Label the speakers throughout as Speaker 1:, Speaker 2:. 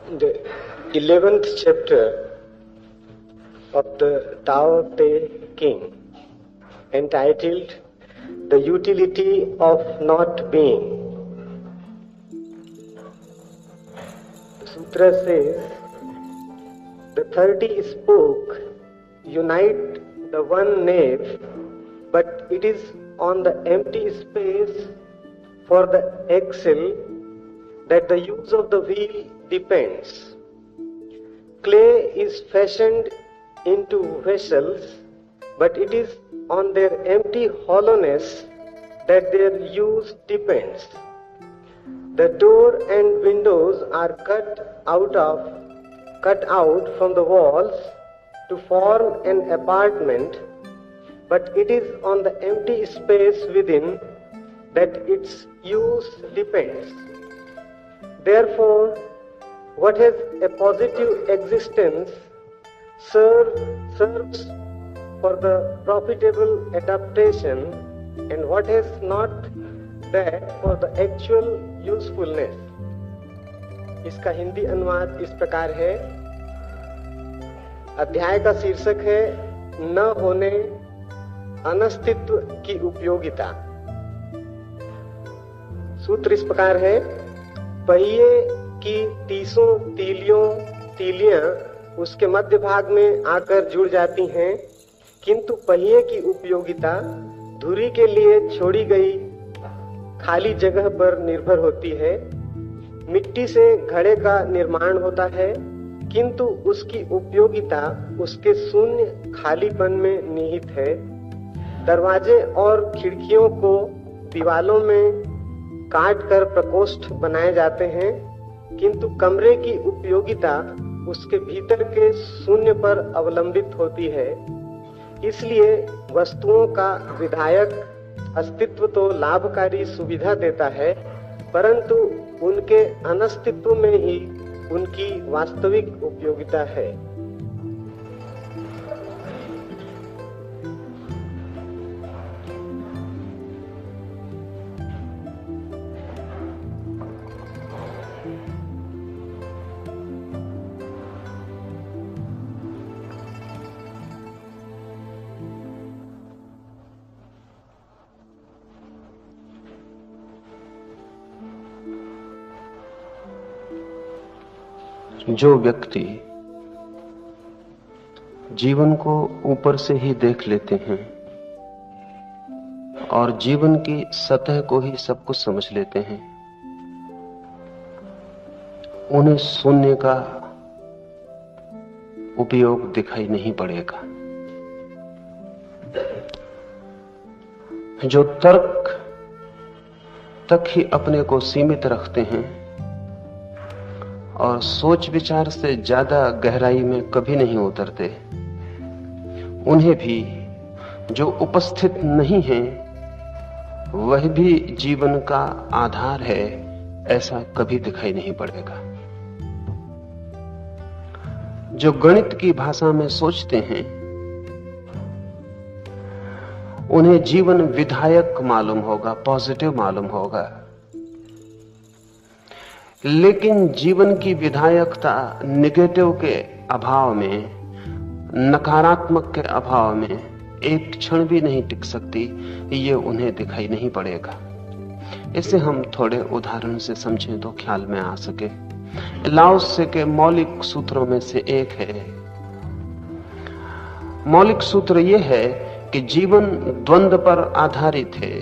Speaker 1: The 11th chapter of the Tao Te King, entitled The Utility of Not Being. The sutra says, the 30 spoke unite the one nave, but it is on the empty space for the axle that the use of the wheel depends. Clay is fashioned into vessels, but it is on their empty hollowness that their use depends. The door and windows are cut out from the walls to form an apartment, but it is on the empty space within that its use depends. Therefore, what has a positive existence serves for the profitable adaptation, and what has not, that for the actual usefulness. इसका हिंदी अनुवाद इस प्रकार है। अध्याय का शीर्षक है न होने अनस्तित्व की उपयोगिता। सूत्र इस प्रकार है, पहिए की 30 तीलियां उसके मध्य भाग में आकर जुड़ जाती हैं, किंतु पहिए की उपयोगिता धुरी के लिए छोड़ी गई खाली जगह पर निर्भर होती है। मिट्टी से घड़े का निर्माण होता है, किंतु उसकी उपयोगिता उसके शून्य खालीपन में निहित है। दरवाजे और खिड़कियों को दीवालों में काट कर प्रकोष्ठ बनाए जाते हैं, किंतु कमरे की उपयोगिता उसके भीतर के शून्य पर अवलंबित होती है। इसलिए वस्तुओं का विधायक अस्तित्व तो लाभकारी सुविधा देता है, परंतु उनके अनस्तित्व में ही उनकी वास्तविक उपयोगिता है।
Speaker 2: जो व्यक्ति जीवन को ऊपर से ही देख लेते हैं और जीवन की सतह को ही सब कुछ समझ लेते हैं, उन्हें शून्य का उपयोग दिखाई नहीं पड़ेगा। जो तर्क तक ही अपने को सीमित रखते हैं और सोच विचार से ज्यादा गहराई में कभी नहीं उतरते, उन्हें भी जो उपस्थित नहीं है वह भी जीवन का आधार है, ऐसा कभी दिखाई नहीं पड़ेगा। जो गणित की भाषा में सोचते हैं उन्हें जीवन विधायक मालूम होगा, पॉजिटिव मालूम होगा, लेकिन जीवन की विधायकता निगेटिव के अभाव में, नकारात्मक के अभाव में एक क्षण भी नहीं टिक सकती, ये उन्हें दिखाई नहीं पड़ेगा। इसे हम थोड़े उदाहरण से समझें तो ख्याल में आ सके। लाओ त्से के मौलिक सूत्रों में से एक है। मौलिक सूत्र यह है कि जीवन द्वंद्व पर आधारित है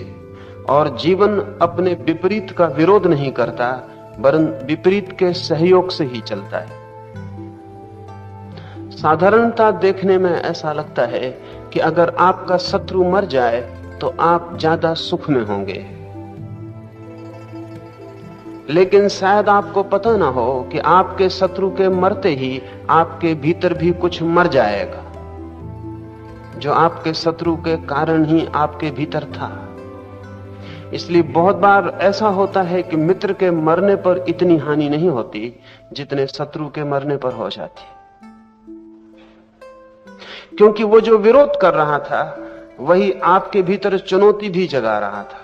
Speaker 2: और जीवन अपने विपरीत का विरोध नहीं करता, वरन विपरीत के सहयोग से ही चलता है। साधारणता देखने में ऐसा लगता है कि अगर आपका शत्रु मर जाए तो आप ज्यादा सुख में होंगे, लेकिन शायद आपको पता ना हो कि आपके शत्रु के मरते ही आपके भीतर भी कुछ मर जाएगा, जो आपके शत्रु के कारण ही आपके भीतर था। इसलिए बहुत बार ऐसा होता है कि मित्र के मरने पर इतनी हानि नहीं होती जितने शत्रु के मरने पर हो जाती, क्योंकि वो जो विरोध कर रहा था वही आपके भीतर चुनौती भी जगा रहा था।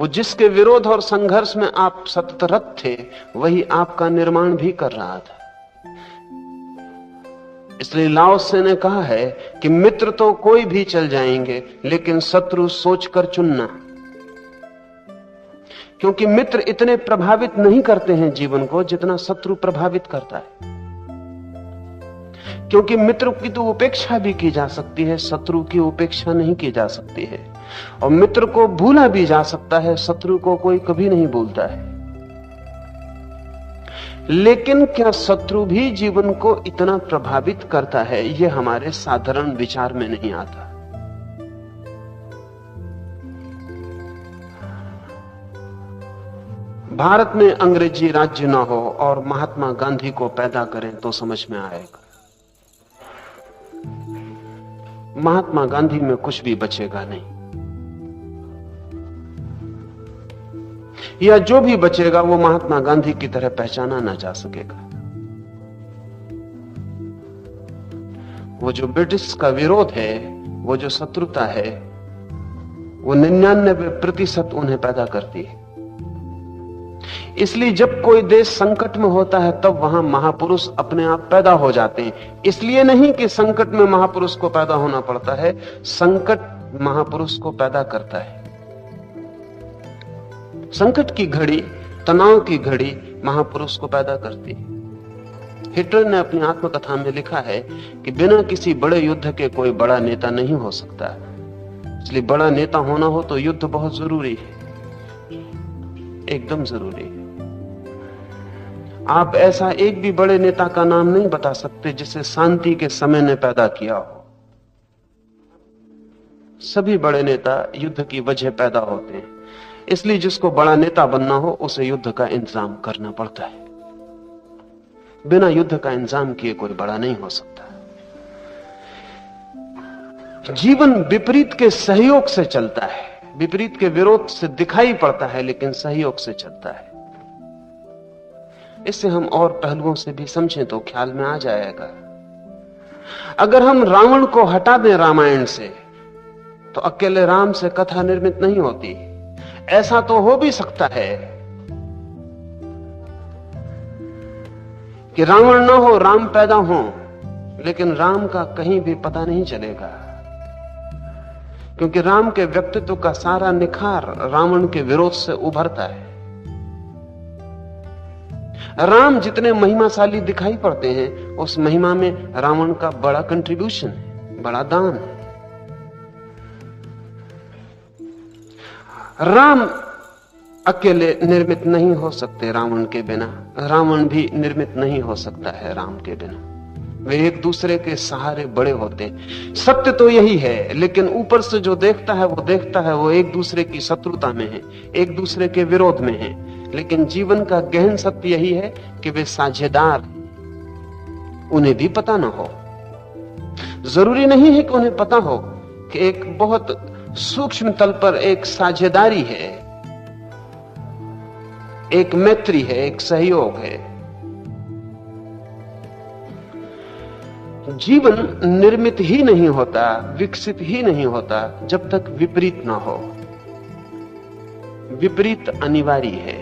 Speaker 2: वो जिसके विरोध और संघर्ष में आप सततरत थे, वही आपका निर्माण भी कर रहा था। इसलिए लाओ त्से ने कहा है कि मित्र तो कोई भी चल जाएंगे, लेकिन शत्रु सोचकर चुनना, क्योंकि मित्र इतने प्रभावित नहीं करते हैं जीवन को जितना शत्रु प्रभावित करता है। क्योंकि मित्र की तो उपेक्षा भी की जा सकती है, शत्रु की उपेक्षा नहीं की जा सकती है। और मित्र को भूला भी जा सकता है, शत्रु को कोई कभी नहीं भूलता है। लेकिन क्या शत्रु भी जीवन को इतना प्रभावित करता है, यह हमारे साधारण विचार में नहीं आता। भारत में अंग्रेजी राज्य ना हो और महात्मा गांधी को पैदा करें तो समझ में आएगा। महात्मा गांधी में कुछ भी बचेगा नहीं, या जो भी बचेगा वो महात्मा गांधी की तरह पहचाना ना जा सकेगा। वो जो ब्रिटिश का विरोध है, वो जो शत्रुता है, वो 99% उन्हें पैदा करती है। इसलिए जब कोई देश संकट में होता है तब वहां महापुरुष अपने आप पैदा हो जाते हैं। इसलिए नहीं कि संकट में महापुरुष को पैदा होना पड़ता है, संकट महापुरुष को पैदा करता है। संकट की घड़ी, तनाव की घड़ी महापुरुष को पैदा करती है। हिटलर ने अपनी आत्मकथा में लिखा है कि बिना किसी बड़े युद्ध के कोई बड़ा नेता नहीं हो सकता। इसलिए बड़ा नेता होना हो तो युद्ध बहुत जरूरी है, एकदम जरूरी है। आप ऐसा एक भी बड़े नेता का नाम नहीं बता सकते जिसे शांति के समय ने पैदा किया हो। सभी बड़े नेता युद्ध की वजह पैदा होते हैं। इसलिए जिसको बड़ा नेता बनना हो उसे युद्ध का इंतजाम करना पड़ता है। बिना युद्ध का इंतजाम किए कोई बड़ा नहीं हो सकता। जीवन विपरीत के सहयोग से चलता है, विपरीत के विरोध से दिखाई पड़ता है, लेकिन सहयोग से चलता है। इससे हम और पहलुओं से भी समझें तो ख्याल में आ जाएगा। अगर हम रावण को हटा दें रामायण से, तो अकेले राम से कथा निर्मित नहीं होती। ऐसा तो हो भी सकता है कि रावण ना हो, राम पैदा हो, लेकिन राम का कहीं भी पता नहीं चलेगा, क्योंकि राम के व्यक्तित्व का सारा निखार रावण के विरोध से उभरता है। राम जितने महिमाशाली दिखाई पड़ते हैं, उस महिमा में रावण का बड़ा कंट्रीब्यूशन है, बड़ा दान है। राम अकेले निर्मित नहीं हो सकते रावण के बिना, रावण भी निर्मित नहीं हो सकता है राम के बिना। वे एक दूसरे के सहारे बड़े होते हैं। सत्य तो यही है, लेकिन ऊपर से जो देखता है वो एक दूसरे की शत्रुता में है, एक दूसरे के विरोध में है। लेकिन जीवन का गहन सत्य यही है कि वे साझेदार, उन्हें भी पता ना हो। जरूरी नहीं है कि उन्हें पता हो कि एक बहुत सूक्ष्म तल पर एक साझेदारी है, एक मैत्री है, एक सहयोग है। जीवन निर्मित ही नहीं होता, विकसित ही नहीं होता जब तक विपरीत ना हो। विपरीत अनिवार्य है।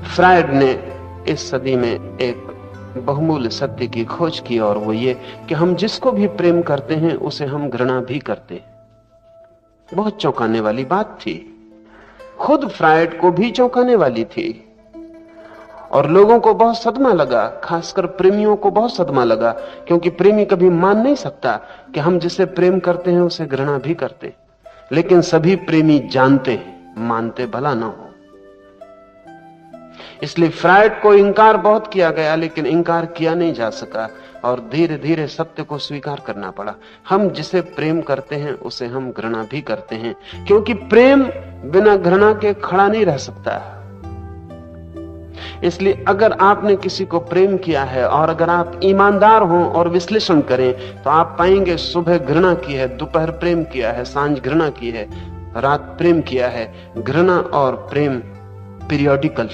Speaker 2: फ्रायड ने इस सदी में एक बहुमूल्य सत्य की खोज की, और वो ये कि हम जिसको भी प्रेम करते हैं उसे हम घृणा भी करते हैं। बहुत चौंकाने वाली बात थी, खुद फ्रायड को भी चौंकाने वाली थी, और लोगों को बहुत सदमा लगा, खासकर प्रेमियों को बहुत सदमा लगा, क्योंकि प्रेमी कभी मान नहीं सकता कि हम जिसे प्रेम करते हैं उसे घृणा भी करते। लेकिन सभी प्रेमी जानते हैं, मानते भला ना हो। इसलिए फ्रायड को इंकार बहुत किया गया, लेकिन इंकार किया नहीं जा सका, और धीरे धीरे सत्य को स्वीकार करना पड़ा। हम जिसे प्रेम करते हैं उसे हम घृणा भी करते हैं, क्योंकि प्रेम बिना घृणा के खड़ा नहीं रह सकता। इसलिए अगर आपने किसी को प्रेम किया है, और अगर आप ईमानदार हों और विश्लेषण करें, तो आप पाएंगे सुबह घृणा की है, दोपहर प्रेम किया है, सांझ घृणा की है, रात प्रेम किया है। घृणा और प्रेम पीरियोडिकल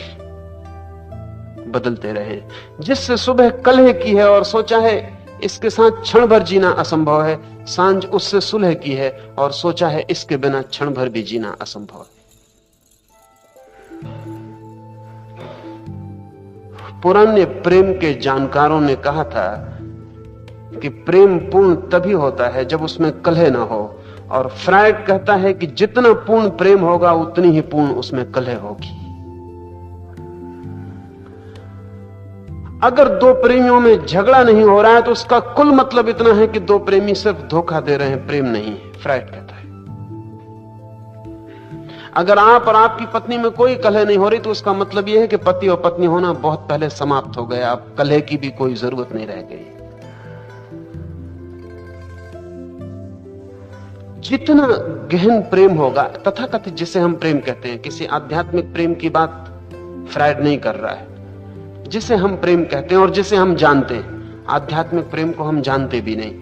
Speaker 2: बदलते रहे। जिससे सुबह कलह की है और सोचा है इसके साथ क्षण भर जीना असंभव है, सांझ उससे सुलह की है और सोचा है इसके बिना क्षण भर भी जीना असंभव है। पुराने प्रेम के जानकारों ने कहा था कि प्रेम पूर्ण तभी होता है जब उसमें कलह ना हो, और फ्रायड कहता है कि जितना पूर्ण प्रेम होगा उतनी ही पूर्ण उसमें कलह होगी। अगर दो प्रेमियों में झगड़ा नहीं हो रहा है तो उसका कुल मतलब इतना है कि दो प्रेमी सिर्फ धोखा दे रहे हैं, प्रेम नहीं है, फ्रायड कहता है। अगर आप और आपकी पत्नी में कोई कलह नहीं हो रही तो उसका मतलब यह है कि पति और पत्नी होना बहुत पहले समाप्त हो गया, अब कलह की भी कोई जरूरत नहीं रह गई। जितना गहन प्रेम होगा, तथाकथित जिसे हम प्रेम कहते हैं, किसी आध्यात्मिक प्रेम की बात फ्रायड नहीं कर रहा है, जिसे हम प्रेम कहते हैं और जिसे हम जानते हैं। आध्यात्मिक प्रेम को हम जानते भी नहीं।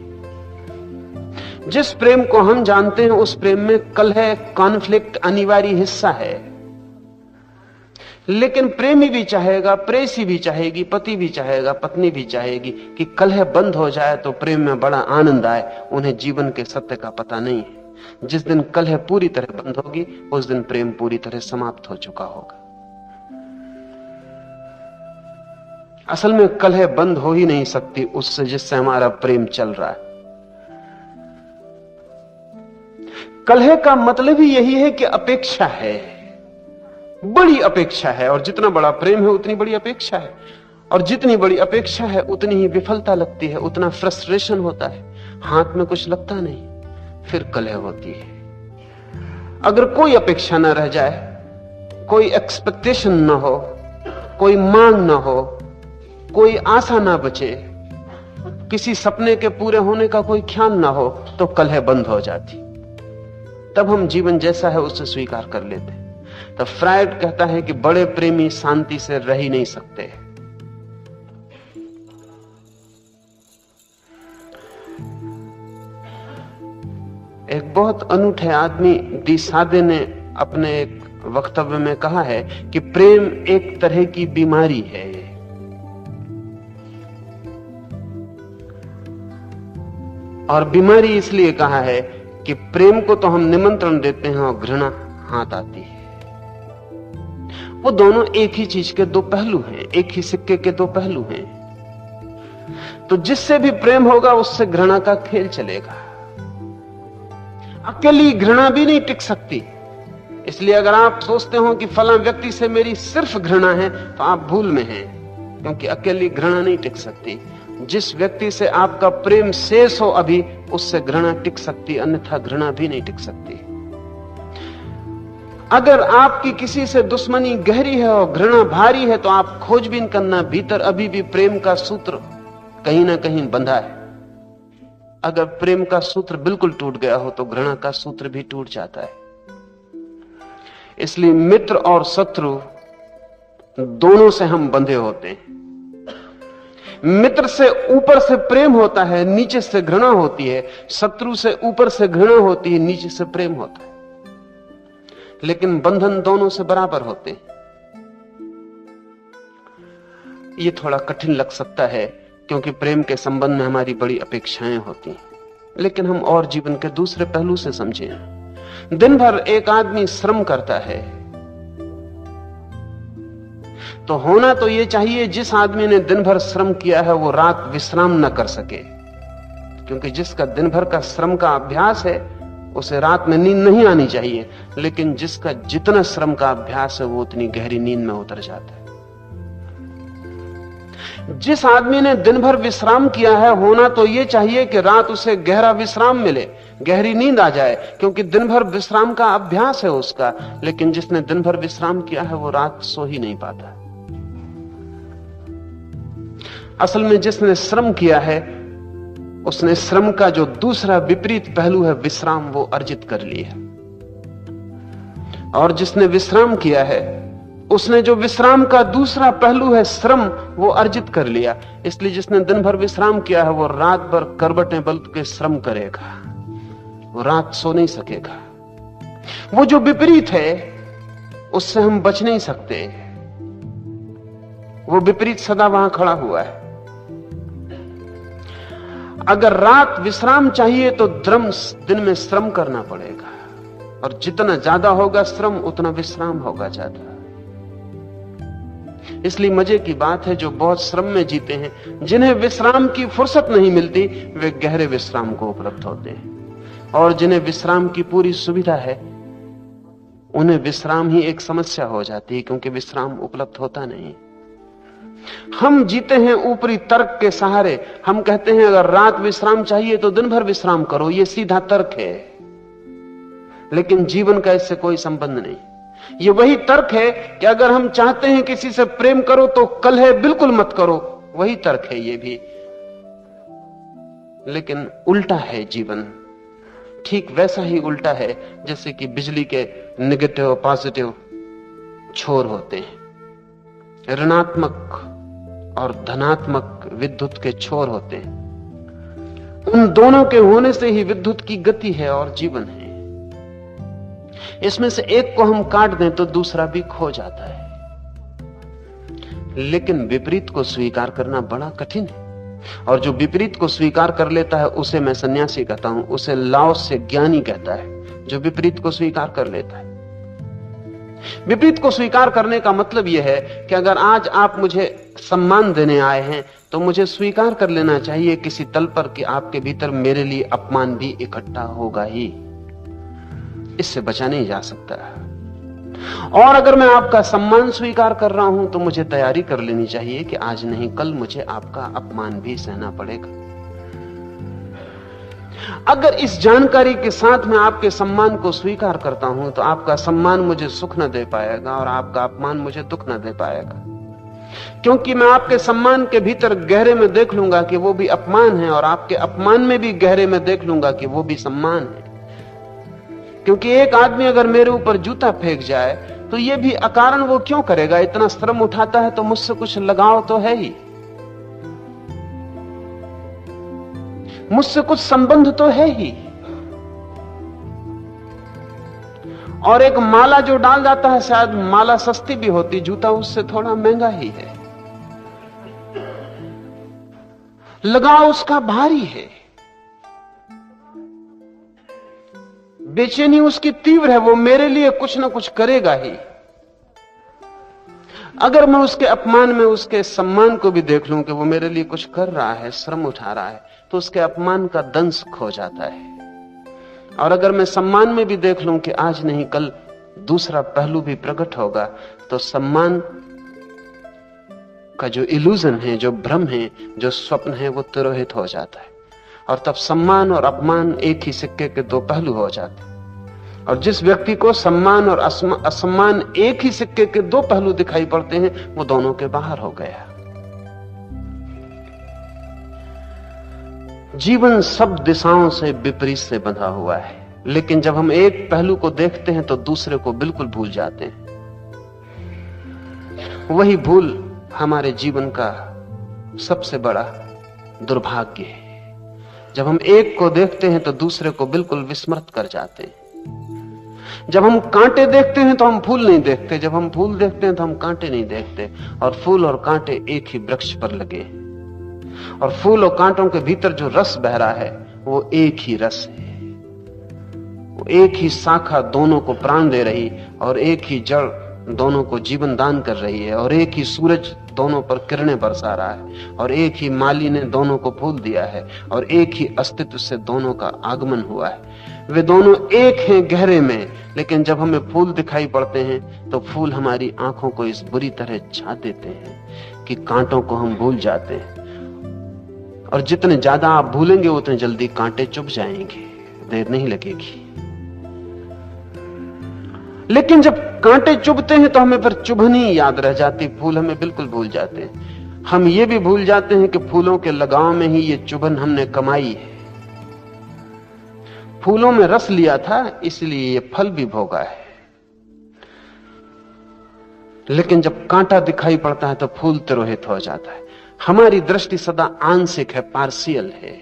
Speaker 2: जिस प्रेम को हम जानते हैं उस प्रेम में कलह, कॉन्फ्लिक्ट अनिवार्य हिस्सा है। लेकिन प्रेमी भी चाहेगा, प्रेसी भी चाहेगी, पति भी चाहेगा, पत्नी भी चाहेगी कि कलह बंद हो जाए तो प्रेम में बड़ा आनंद आए। उन्हें जीवन के सत्य का पता नहीं है। जिस दिन कलह पूरी तरह बंद होगी उस दिन प्रेम पूरी तरह समाप्त हो चुका होगा। असल में कलह बंद हो ही नहीं सकती उससे जिससे हमारा प्रेम चल रहा है। कलह का मतलब ही यही है कि अपेक्षा है, बड़ी अपेक्षा है, और जितना बड़ा प्रेम है उतनी बड़ी अपेक्षा है, और जितनी बड़ी अपेक्षा है उतनी ही विफलता लगती है, उतना फ्रस्ट्रेशन होता है, हाथ में कुछ लगता नहीं, फिर कलह होती है। अगर कोई अपेक्षा ना रह जाए, कोई एक्सपेक्टेशन ना हो, कोई मांग ना हो, कोई आशा ना बचे, किसी सपने के पूरे होने का कोई ख्याल ना हो, तो कलह बंद हो जाती। तब हम जीवन जैसा है उसे स्वीकार कर लेते। तब फ्रायड कहता है कि बड़े प्रेमी शांति से रह ही नहीं सकते। एक बहुत अनूठे आदमी डी सादे ने अपने एक वक्तव्य में कहा है कि प्रेम एक तरह की बीमारी है। और बीमारी इसलिए कहा है कि प्रेम को तो हम निमंत्रण देते हैं और घृणा हाथ आती है। वो दोनों एक ही चीज के दो पहलू हैं, एक ही सिक्के के दो पहलू हैं। तो जिससे भी प्रेम होगा उससे घृणा का खेल चलेगा। अकेली घृणा भी नहीं टिक सकती। इसलिए अगर आप सोचते हो कि फलां व्यक्ति से मेरी सिर्फ घृणा है तो आप भूल में हैं, क्योंकि अकेली घृणा नहीं टिक सकती। जिस व्यक्ति से आपका प्रेम शेष हो अभी, उससे घृणा टिक सकती, अन्यथा घृणा भी नहीं टिक सकती। अगर आपकी किसी से दुश्मनी गहरी है और घृणा भारी है तो आप खोजबीन करना, भीतर अभी भी प्रेम का सूत्र कहीं ना कहीं बंधा है। अगर प्रेम का सूत्र बिल्कुल टूट गया हो तो घृणा का सूत्र भी टूट जाता है। इसलिए मित्र और शत्रु दोनों से हम बंधे होते हैं। मित्र से ऊपर से प्रेम होता है, नीचे से घृणा होती है। शत्रु से ऊपर से घृणा होती है, नीचे से प्रेम होता है। लेकिन बंधन दोनों से बराबर होते हैं। ये थोड़ा कठिन लग सकता है क्योंकि प्रेम के संबंध में हमारी बड़ी अपेक्षाएं होती हैं, लेकिन हम और जीवन के दूसरे पहलू से समझें। दिन भर एक आदमी श्रम करता है तो होना तो यह चाहिए जिस आदमी ने दिन भर श्रम किया है वो रात विश्राम न कर सके, क्योंकि जिसका दिन भर का श्रम का अभ्यास है उसे रात में नींद नहीं आनी चाहिए। लेकिन जिसका जितना श्रम का अभ्यास है वो उतनी गहरी नींद में उतर जाता है। जिस आदमी ने दिन भर विश्राम किया है होना तो यह चाहिए कि रात उसे गहरा विश्राम मिले, गहरी नींद आ जाए, क्योंकि दिन भर विश्राम का अभ्यास है उसका। लेकिन जिसने दिन भर विश्राम किया है वो रात सो ही नहीं पाता। असल में जिसने श्रम किया है उसने श्रम का जो दूसरा विपरीत पहलू है विश्राम, वो अर्जित कर लिया। और जिसने विश्राम किया है उसने जो विश्राम का दूसरा पहलू है श्रम, वो अर्जित कर लिया। इसलिए जिसने दिन भर विश्राम किया है वो रात भर करवटें बल्ट के श्रम करेगा, वो रात सो नहीं सकेगा। वो जो विपरीत है उससे हम बच नहीं सकते। वो विपरीत सदा वहां खड़ा हुआ है। अगर रात विश्राम चाहिए तो दिन में श्रम करना पड़ेगा, और जितना ज्यादा होगा श्रम उतना विश्राम होगा ज्यादा। इसलिए मजे की बात है, जो बहुत श्रम में जीते हैं, जिन्हें विश्राम की फुर्सत नहीं मिलती, वे गहरे विश्राम को उपलब्ध होते हैं। और जिन्हें विश्राम की पूरी सुविधा है, उन्हें विश्राम ही एक समस्या हो जाती है, क्योंकि विश्राम उपलब्ध होता नहीं। हम जीते हैं ऊपरी तर्क के सहारे। हम कहते हैं अगर रात विश्राम चाहिए तो दिन भर विश्राम करो, यह सीधा तर्क है, लेकिन जीवन का इससे कोई संबंध नहीं। ये वही तर्क है कि अगर हम चाहते हैं किसी से प्रेम करो तो कलह बिल्कुल मत करो, वही तर्क है ये भी, लेकिन उल्टा है जीवन। ठीक वैसा ही उल्टा है जैसे कि बिजली के नेगेटिव पॉजिटिव छोर होते हैं, ऋणात्मक और धनात्मक विद्युत के छोर होते हैं। उन दोनों के होने से ही विद्युत की गति है और जीवन है। इसमें से एक को हम काट दें तो दूसरा भी खो जाता है। लेकिन विपरीत को स्वीकार करना बड़ा कठिन है, और जो विपरीत को स्वीकार कर लेता है उसे मैं सन्यासी कहता हूं, उसे लाओस से ज्ञानी कहता है, जो विपरीत को स्वीकार कर लेता है। विपरीत को स्वीकार करने का मतलब यह है कि अगर आज आप मुझे सम्मान देने आए हैं तो मुझे स्वीकार कर लेना चाहिए किसी तल पर कि आपके भीतर मेरे लिए अपमान भी इकट्ठा होगा ही, इससे बचा नहीं जा सकता। और अगर मैं आपका सम्मान स्वीकार कर रहा हूं तो मुझे तैयारी कर लेनी चाहिए कि आज नहीं कल मुझे आपका अपमान भी सहना पड़ेगा। अगर इस जानकारी के साथ मैं आपके सम्मान को स्वीकार करता हूं तो आपका सम्मान मुझे सुख न दे पाएगा और आपका अपमान मुझे दुख न दे पाएगा, क्योंकि मैं आपके सम्मान के भीतर गहरे में देख लूंगा कि वो भी अपमान है, और आपके अपमान में भी गहरे में देख लूंगा कि वो भी सम्मान है। क्योंकि एक आदमी अगर मेरे ऊपर जूता फेंक जाए तो ये भी अकारण वो क्यों करेगा, इतना श्रम उठाता है तो मुझसे कुछ लगाव तो है ही, मुझसे कुछ संबंध तो है ही। और एक माला जो डाल जाता है, शायद माला सस्ती भी होती, जूता उससे थोड़ा महंगा ही है, लगाव उसका भारी है, बेचैनी उसकी तीव्र है, वो मेरे लिए कुछ ना कुछ करेगा ही। अगर मैं उसके अपमान में उसके सम्मान को भी देख लूं कि वो मेरे लिए कुछ कर रहा है, श्रम उठा रहा है, तो उसके अपमान का दंश खो जाता है। और अगर मैं सम्मान में भी देख लूं कि आज नहीं कल दूसरा पहलू भी प्रकट होगा, तो सम्मान का जो इल्यूजन है, जो भ्रम है, जो स्वप्न है, वो तिरोहित हो जाता है। और तब सम्मान और अपमान एक ही सिक्के के दो पहलू हो जाते। और जिस व्यक्ति को सम्मान और असम्मान एक ही सिक्के के दो पहलू दिखाई पड़ते हैं, वो दोनों के बाहर हो गया। जीवन सब दिशाओं से विपरीत से बंधा हुआ है, लेकिन जब हम एक पहलू को देखते हैं तो दूसरे को बिल्कुल भूल जाते हैं। वही भूल हमारे जीवन का सबसे बड़ा दुर्भाग्य है। जब हम एक को देखते हैं तो दूसरे को बिल्कुल विस्मृत कर जाते हैं। जब हम कांटे देखते हैं तो हम फूल नहीं देखते, जब हम फूल देखते हैं तो हम कांटे नहीं देखते। और फूल और कांटे एक ही वृक्ष पर लगे, और फूल और कांटों के भीतर जो रस बह रहा है वो एक ही रस है। वो एक ही शाखा दोनों को प्राण दे रही, और एक ही जड़ दोनों को जीवन दान कर रही है, और एक ही सूरज दोनों पर किरणें बरसा रहा है, और एक ही माली ने दोनों को फूल दिया है, और एक ही अस्तित्व से दोनों का आगमन हुआ है। वे दोनों एक हैं गहरे में, लेकिन जब हमें फूल दिखाई पड़ते हैं तो फूल हमारी आंखों को इस बुरी तरह छा देते हैं कि कांटों को हम भूल जाते हैं। और जितने ज्यादा आप भूलेंगे उतने जल्दी कांटे चुभ जाएंगे, देर नहीं लगेगी। लेकिन जब कांटे चुभते हैं तो हमें फिर चुभनी याद रह जाती, फूल हमें बिल्कुल भूल जाते हैं। हम ये भी भूल जाते हैं कि फूलों के लगाव में ही ये चुभन हमने कमाई है। फूलों में रस लिया था इसलिए ये फल भी भोगा है। लेकिन जब कांटा दिखाई पड़ता है तो फूल तिरोहित हो जाता है। हमारी दृष्टि सदा आंशिक है, पार्शियल है।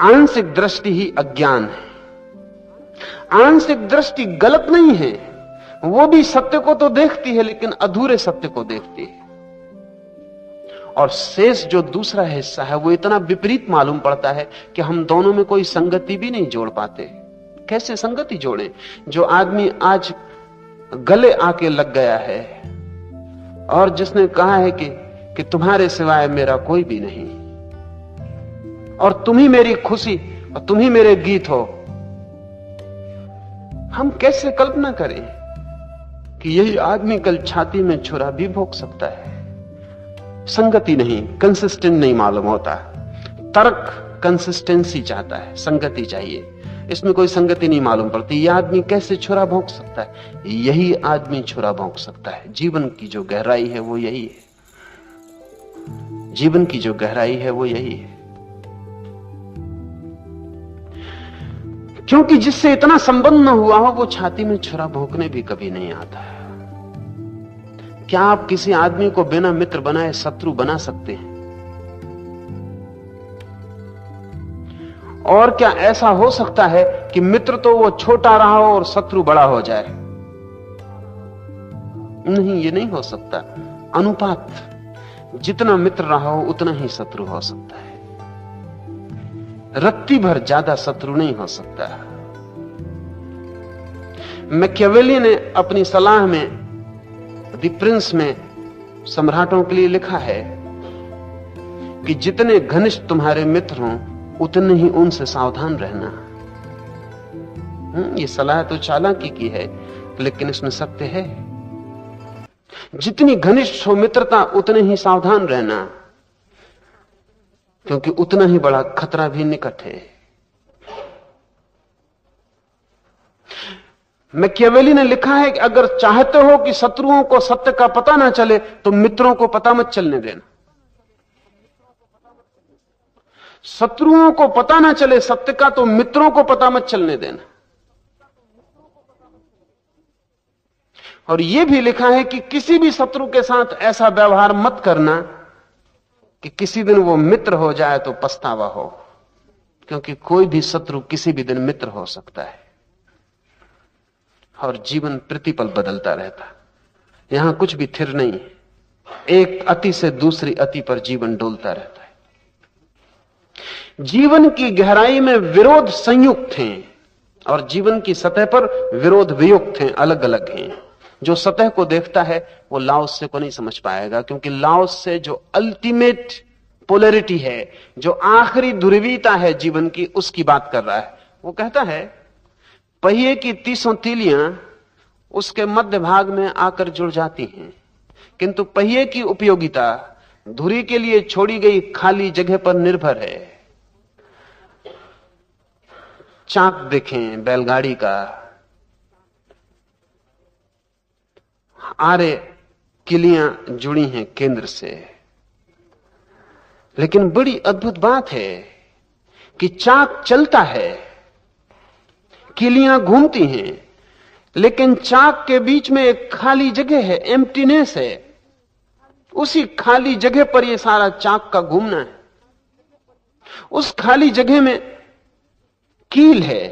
Speaker 2: आंशिक दृष्टि ही अज्ञान है। आंशिक दृष्टि गलत नहीं है, वो भी सत्य को तो देखती है लेकिन अधूरे सत्य को देखती है। और शेष जो दूसरा हिस्सा है वो इतना विपरीत मालूम पड़ता है कि हम दोनों में कोई संगति भी नहीं जोड़ पाते। कैसे संगति जोड़ें? जो आदमी आज गले आके लग गया है और जिसने कहा है कि तुम्हारे सिवाय मेरा कोई भी नहीं और तुम ही मेरी खुशी और तुम ही मेरे गीत हो, हम कैसे कल्पना करें कि यही आदमी कल छाती में छुरा भी भोंक सकता है? संगति नहीं, कंसिस्टेंट नहीं मालूम होता। तर्क कंसिस्टेंसी चाहता है, संगति चाहिए। इसमें कोई संगति नहीं मालूम पड़ती। यह आदमी कैसे छुरा भोंक सकता है? यही आदमी छुरा भोंक सकता है। जीवन की जो गहराई है वो यही है। जीवन की जो गहराई है वो यही है। क्योंकि जिससे इतना संबंध न हुआ हो वो छाती में छुरा भोंकने भी कभी नहीं आता है। क्या आप किसी आदमी को बिना मित्र बनाए शत्रु बना सकते हैं? और क्या ऐसा हो सकता है कि मित्र तो वो छोटा रहा हो और शत्रु बड़ा हो जाए? नहीं, ये नहीं हो सकता। अनुपात, जितना मित्र रहा हो उतना ही शत्रु हो सकता है। रत्ती भर ज्यादा शत्रु नहीं हो सकता। मैकियावेली ने अपनी सलाह में द प्रिंस में सम्राटों के लिए लिखा है कि जितने घनिष्ठ तुम्हारे मित्र हों उतने ही उनसे सावधान रहना। ये सलाह तो चालाकी की है, लेकिन इसमें सत्य है। जितनी घनिष्ठ हो मित्रता उतने ही सावधान रहना, क्योंकि उतना ही बड़ा खतरा भी निकट है। मैकियावेली ने लिखा है कि अगर चाहते हो कि शत्रुओं को सत्य का पता ना चले तो मित्रों को पता मत चलने देना। शत्रुओं को पता ना चले सत्य का तो मित्रों को पता मत चलने देना। और यह भी लिखा है कि किसी भी शत्रु के साथ ऐसा व्यवहार मत करना कि किसी दिन वो मित्र हो जाए तो पछतावा हो, क्योंकि कोई भी शत्रु किसी भी दिन मित्र हो सकता है। और जीवन प्रतिपल बदलता रहता, यहां कुछ भी थिर नहीं है। एक अति से दूसरी अति पर जीवन डोलता रहता है। जीवन की गहराई में विरोध संयुक्त हैं और जीवन की सतह पर विरोध वियुक्त हैं, अलग अलग हैं। जो सतह को देखता है वो लाओत्से को नहीं समझ पाएगा, क्योंकि लाओत्से जो अल्टीमेट पोलैरिटी है, जो आखिरी ध्रुवीयता है जीवन की, उसकी बात कर रहा है। वो कहता है पहिए की 30 तीलियां उसके मध्य भाग में आकर जुड़ जाती हैं, किंतु पहिए की उपयोगिता धुरी के लिए छोड़ी गई खाली जगह पर निर्भर है। चाक देखें बैलगाड़ी का, आरे किलियां जुड़ी हैं केंद्र से, लेकिन बड़ी अद्भुत बात है कि चाक चलता है, किलियां घूमती हैं, लेकिन चाक के बीच में एक खाली जगह है, एम्प्टीनेस है। उसी खाली जगह पर यह सारा चाक का घूमना है। उस खाली जगह में कील है।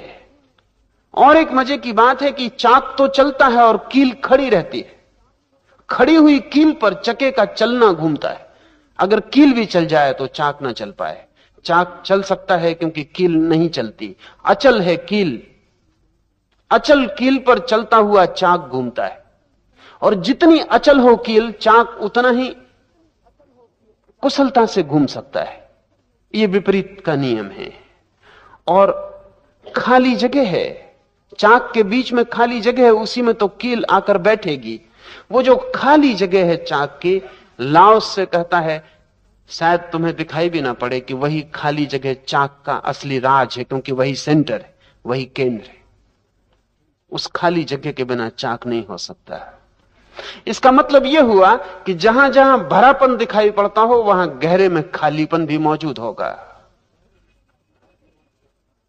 Speaker 2: और एक मजे की बात है कि चाक तो चलता है और कील खड़ी रहती है। खड़ी हुई कील पर चके का चलना घूमता है। अगर कील भी चल जाए तो चाक ना चल पाए। चाक चल सकता है क्योंकि कील नहीं चलती। अचल है कील, अचल कील पर चलता हुआ चाक घूमता है। और जितनी अचल हो कील, चाक उतना ही कुशलता से घूम सकता है। यह विपरीत का नियम है। और खाली जगह है, चाक के बीच में खाली जगह है, उसी में तो कील आकर बैठेगी। वो जो खाली जगह है चाक की, लाओस से कहता है शायद तुम्हें दिखाई भी ना पड़े कि वही खाली जगह चाक का असली राज है, क्योंकि वही सेंटर है, वही केंद्र है। उस खाली जगह के बिना चाक नहीं हो सकता। इसका मतलब यह हुआ कि जहां जहां भरापन दिखाई पड़ता हो वहां गहरे में खालीपन भी मौजूद होगा।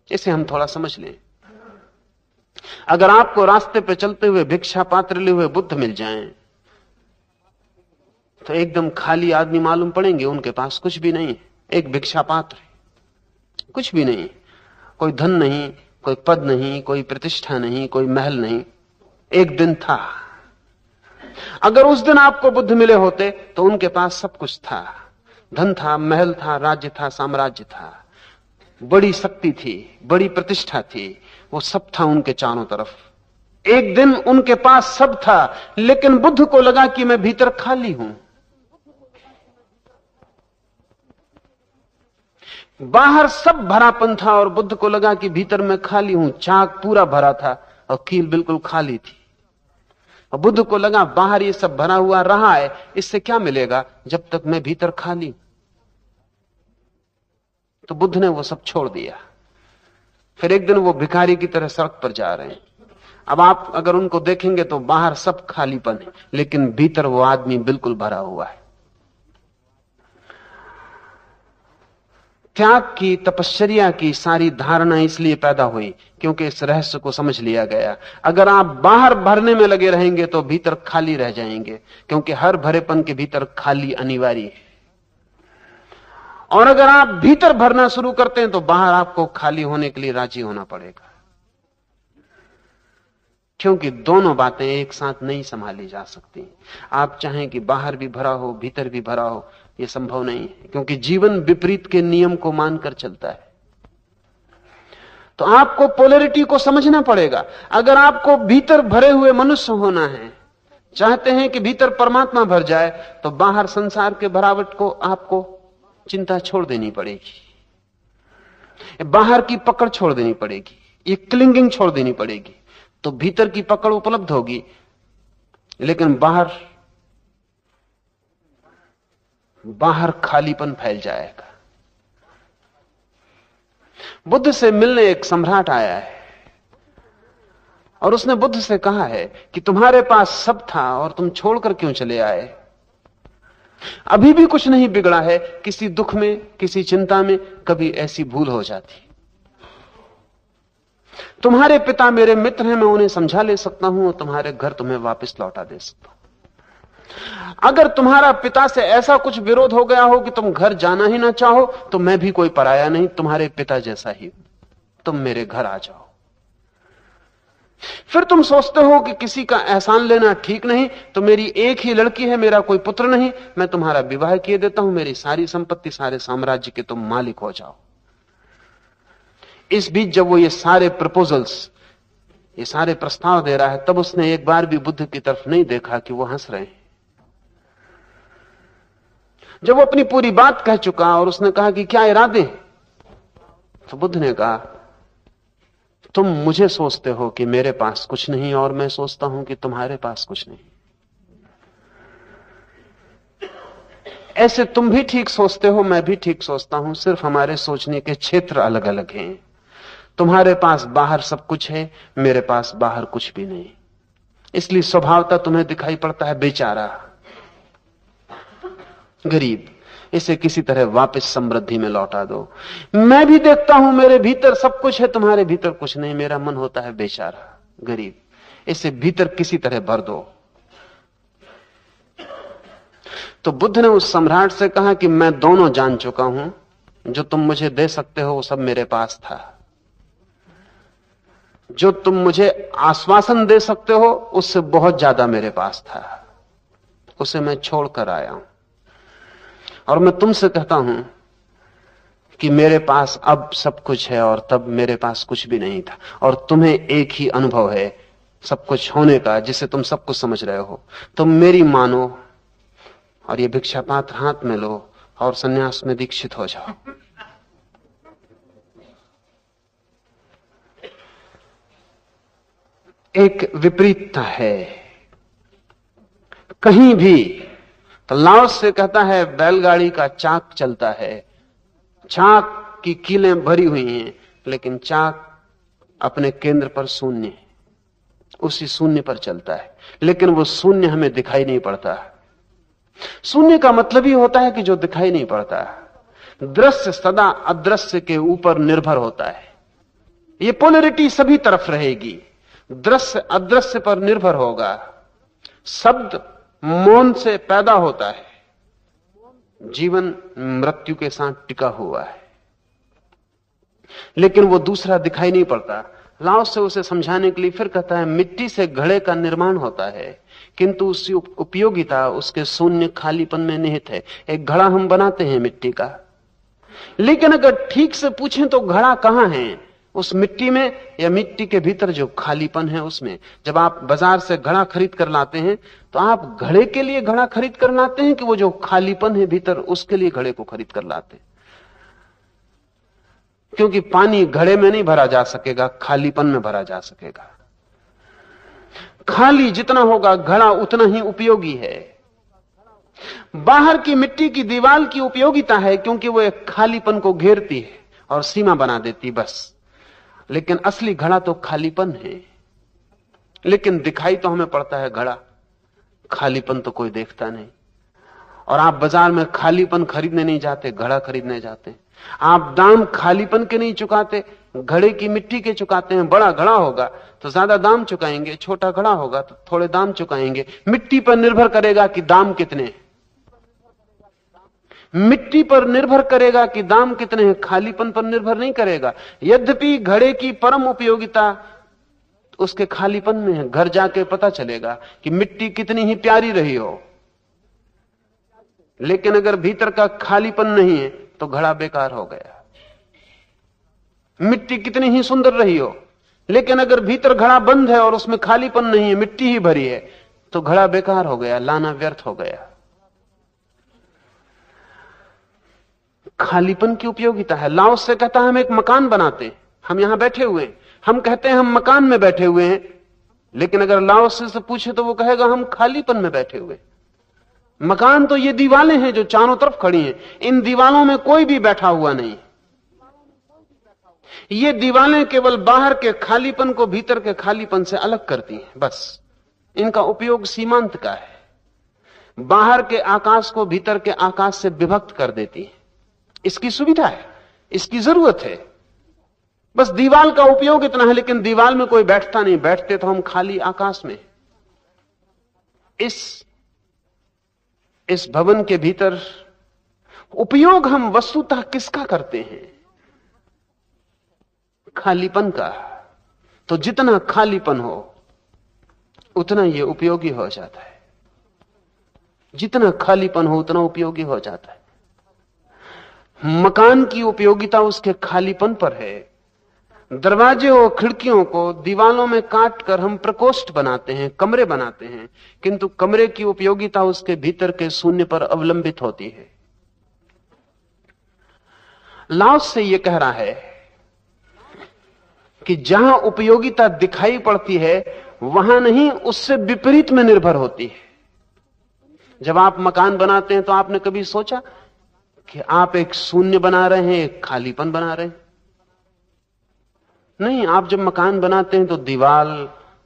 Speaker 2: इसे हम थोड़ा समझ लें। अगर आपको रास्ते पे चलते हुए भिक्षा पात्र लिए हुए बुद्ध मिल जाएं, तो एकदम खाली आदमी मालूम पड़ेंगे। उनके पास कुछ भी नहीं, एक भिक्षा पात्र, कुछ भी नहीं, कोई धन नहीं, कोई पद नहीं, कोई प्रतिष्ठा नहीं, कोई महल नहीं। एक दिन था। अगर उस दिन आपको बुद्ध मिले होते तो उनके पास सब कुछ था। धन था, महल था, राज्य था, साम्राज्य था, बड़ी शक्ति थी, बड़ी प्रतिष्ठा थी, वो सब था उनके चारों तरफ। एक दिन उनके पास सब था, लेकिन बुद्ध को लगा कि मैं भीतर खाली हूं। बाहर सब भरापन था और बुद्ध को लगा कि भीतर मैं खाली हूं। चाक पूरा भरा था और कील बिल्कुल खाली थी। और बुद्ध को लगा बाहर ये सब भरा हुआ रहा है, इससे क्या मिलेगा जब तक मैं भीतर खाली हूं। तो बुद्ध ने वो सब छोड़ दिया। फिर एक दिन वो भिखारी की तरह सड़क पर जा रहे हैं। अब आप अगर उनको देखेंगे तो बाहर सब खालीपन है, लेकिन भीतर वो आदमी बिल्कुल भरा हुआ है। त्याग की, तपश्चर्या की सारी धारणा इसलिए पैदा हुई क्योंकि इस रहस्य को समझ लिया गया। अगर आप बाहर भरने में लगे रहेंगे तो भीतर खाली रह जाएंगे, क्योंकि हर भरेपन के भीतर खाली अनिवार्य है। और अगर आप भीतर भरना शुरू करते हैं तो बाहर आपको खाली होने के लिए राजी होना पड़ेगा, क्योंकि दोनों बातें एक साथ नहीं संभाली जा सकती। आप चाहें कि बाहर भी भरा हो, भीतर भी भरा हो, यह संभव नहीं है, क्योंकि जीवन विपरीत के नियम को मानकर चलता है। तो आपको पोलैरिटी को समझना पड़ेगा। अगर आपको भीतर भरे हुए मनुष्य होना है, चाहते हैं कि भीतर परमात्मा भर जाए, तो बाहर संसार के भरावट को आपको चिंता छोड़ देनी पड़ेगी, बाहर की पकड़ छोड़ देनी पड़ेगी, ये क्लिंगिंग छोड़ देनी पड़ेगी, तो भीतर की पकड़ उपलब्ध होगी। लेकिन बाहर खालीपन फैल जाएगा। बुद्ध से मिलने एक सम्राट आया है और उसने बुद्ध से कहा है कि तुम्हारे पास सब था और तुम छोड़कर क्यों चले आए। अभी भी कुछ नहीं बिगड़ा है, किसी दुख में, किसी चिंता में कभी ऐसी भूल हो जाती। तुम्हारे पिता मेरे मित्र हैं, मैं उन्हें समझा ले सकता हूं और तुम्हारे घर तुम्हें वापस लौटा दे सकता हूं। अगर तुम्हारा पिता से ऐसा कुछ विरोध हो गया हो कि तुम घर जाना ही ना चाहो, तो मैं भी कोई पराया नहीं, तुम्हारे पिता जैसा ही हूं, तुम मेरे घर आ जाओ। फिर तुम सोचते हो कि किसी का एहसान लेना ठीक नहीं, तो मेरी एक ही लड़की है, मेरा कोई पुत्र नहीं, मैं तुम्हारा विवाह किए देता हूं, मेरी सारी संपत्ति, सारे साम्राज्य के तुम मालिक हो जाओ। इस बीच जब वो ये सारे प्रपोजल्स, ये सारे प्रस्ताव दे रहा है, तब उसने एक बार भी बुद्ध की तरफ नहीं देखा कि वो हंस रहे हैं। जब वो अपनी पूरी बात कह चुका और उसने कहा कि क्या इरादे, तो बुद्ध ने कहा तुम मुझे सोचते हो कि मेरे पास कुछ नहीं और मैं सोचता हूं कि तुम्हारे पास कुछ नहीं। ऐसे तुम भी ठीक सोचते हो, मैं भी ठीक सोचता हूं, सिर्फ हमारे सोचने के क्षेत्र अलग अलग हैं। तुम्हारे पास बाहर सब कुछ है, मेरे पास बाहर कुछ भी नहीं। इसलिए स्वभावतः तुम्हें दिखाई पड़ता है बेचारा, गरीब, इसे किसी तरह वापस समृद्धि में लौटा दो। मैं भी देखता हूं मेरे भीतर सब कुछ है, तुम्हारे भीतर कुछ नहीं, मेरा मन होता है बेचारा, गरीब, इसे भीतर किसी तरह भर दो। तो बुद्ध ने उस सम्राट से कहा कि मैं दोनों जान चुका हूं, जो तुम मुझे दे सकते हो वो सब मेरे पास था, जो तुम मुझे आश्वासन दे सकते हो उससे बहुत ज्यादा मेरे पास था, उसे मैं छोड़कर आया हूं। और मैं तुमसे कहता हूं कि मेरे पास अब सब कुछ है और तब मेरे पास कुछ भी नहीं था, और तुम्हें एक ही अनुभव है सब कुछ होने का, जिसे तुम सब कुछ समझ रहे हो। तुम मेरी मानो और ये भिक्षा पात्र हाथ में लो और सन्यास में दीक्षित हो जाओ। एक विपरीतता है कहीं भी। तो लाओस से कहता है बैलगाड़ी का चाक चलता है, चाक की कीलें भरी हुई हैं, लेकिन चाक अपने केंद्र पर शून्य है, उसी शून्य पर चलता है, लेकिन वो शून्य हमें दिखाई नहीं पड़ता। शून्य का मतलब ही होता है कि जो दिखाई नहीं पड़ता। दृश्य सदा अदृश्य के ऊपर निर्भर होता है। ये पोलैरिटी सभी तरफ रहेगी, दृश्य अदृश्य पर निर्भर होगा। शब्द मौन से पैदा होता है, जीवन मृत्यु के साथ टिका हुआ है, लेकिन वो दूसरा दिखाई नहीं पड़ता। लाओस से उसे समझाने के लिए फिर कहता है, मिट्टी से घड़े का निर्माण होता है, किंतु उसकी उपयोगिता उसके शून्य खालीपन में निहित है। एक घड़ा हम बनाते हैं मिट्टी का, लेकिन अगर ठीक से पूछें तो घड़ा कहां है? उस मिट्टी में या मिट्टी के भीतर जो खालीपन है उसमें। जब आप बाजार से घड़ा खरीद कर लाते हैं तो आप घड़े के लिए घड़ा खरीद कर लाते हैं कि वो जो खालीपन है भीतर उसके लिए घड़े को खरीद कर लाते हैं? क्योंकि पानी घड़े में नहीं भरा जा सकेगा, खालीपन में भरा जा सकेगा। खाली जितना होगा घड़ा उतना ही उपयोगी है। बाहर की मिट्टी की दीवार की उपयोगिता है क्योंकि वो एक खालीपन को घेरती है और सीमा बना देती बस, लेकिन असली घड़ा तो खालीपन है। लेकिन दिखाई तो हमें पड़ता है घड़ा, खालीपन तो कोई देखता नहीं। और आप बाजार में खालीपन खरीदने नहीं जाते, घड़ा खरीदने जाते हैं। आप दाम खालीपन के नहीं चुकाते, घड़े की मिट्टी के चुकाते हैं। बड़ा घड़ा होगा तो ज्यादा दाम चुकाएंगे, छोटा घड़ा होगा तो थोड़े दाम चुकाएंगे। मिट्टी पर निर्भर करेगा कि दाम कितने हैं, मिट्टी पर निर्भर करेगा कि दाम कितने हैं, खालीपन पर निर्भर नहीं करेगा। यद्यपि घड़े की परम उपयोगिता उसके खालीपन में है। घर जाके पता चलेगा कि मिट्टी कितनी ही प्यारी रही हो, लेकिन अगर भीतर का खालीपन नहीं है तो घड़ा बेकार हो गया। मिट्टी कितनी ही सुंदर रही हो, लेकिन अगर भीतर घड़ा बंद है और उसमें खालीपन नहीं है, मिट्टी ही भरी है, तो घड़ा बेकार हो गया, लाना व्यर्थ हो गया। खालीपन की उपयोगिता है। लाओस से कहता है, हम एक मकान बनाते हैं, हम यहां बैठे हुए हैं, हम कहते हैं हम मकान में बैठे हुए हैं, लेकिन अगर लाओस से पूछे तो वो कहेगा हम खालीपन में बैठे हुए। मकान तो ये दीवालें हैं जो चारों तरफ खड़ी हैं, इन दीवालों में कोई भी बैठा हुआ नहीं। ये दीवालें केवल बाहर के खालीपन को भीतर के खालीपन से अलग करती हैं, बस। इनका उपयोग सीमांत का है, बाहर के आकाश को भीतर के आकाश से विभक्त कर देती है। इसकी सुविधा है, इसकी जरूरत है, बस दीवाल का उपयोग इतना है। लेकिन दीवाल में कोई बैठता नहीं, बैठते तो हम खाली आकाश में। इस भवन के भीतर उपयोग हम वस्तुतः किसका करते हैं? खालीपन का। तो जितना खालीपन हो उतना यह उपयोगी हो जाता है, जितना खालीपन हो उतना उपयोगी हो जाता है। मकान की उपयोगिता उसके खालीपन पर है। दरवाजे और खिड़कियों को दीवालों में काटकर हम प्रकोष्ठ बनाते हैं, कमरे बनाते हैं, किंतु कमरे की उपयोगिता उसके भीतर के शून्य पर अवलंबित होती है। लाओस से यह कह रहा है कि जहां उपयोगिता दिखाई पड़ती है वहां नहीं, उससे विपरीत में निर्भर होती है। जब आप मकान बनाते हैं तो आपने कभी सोचा कि आप एक शून्य बना रहे हैं, एक खालीपन बना रहे हैं? नहीं। आप जब मकान बनाते हैं तो दीवार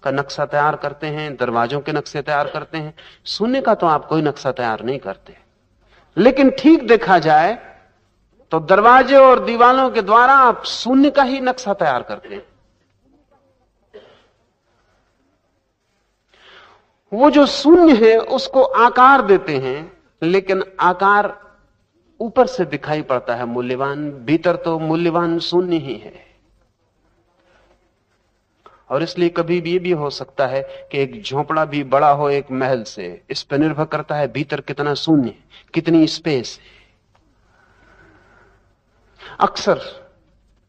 Speaker 2: का नक्शा तैयार करते हैं, दरवाजों के नक्शे तैयार करते हैं, शून्य का तो आप कोई नक्शा तैयार नहीं करते। लेकिन ठीक देखा जाए तो दरवाजे और दीवालों के द्वारा आप शून्य का ही नक्शा तैयार करते हैं। वो जो शून्य है उसको आकार देते हैं, लेकिन आकार ऊपर से दिखाई पड़ता है मूल्यवान, भीतर तो मूल्यवान शून्य ही है। और इसलिए कभी भी ये भी हो सकता है कि एक झोंपड़ा भी बड़ा हो एक महल से, इस पर निर्भर करता है भीतर कितना शून्य, कितनी स्पेस है।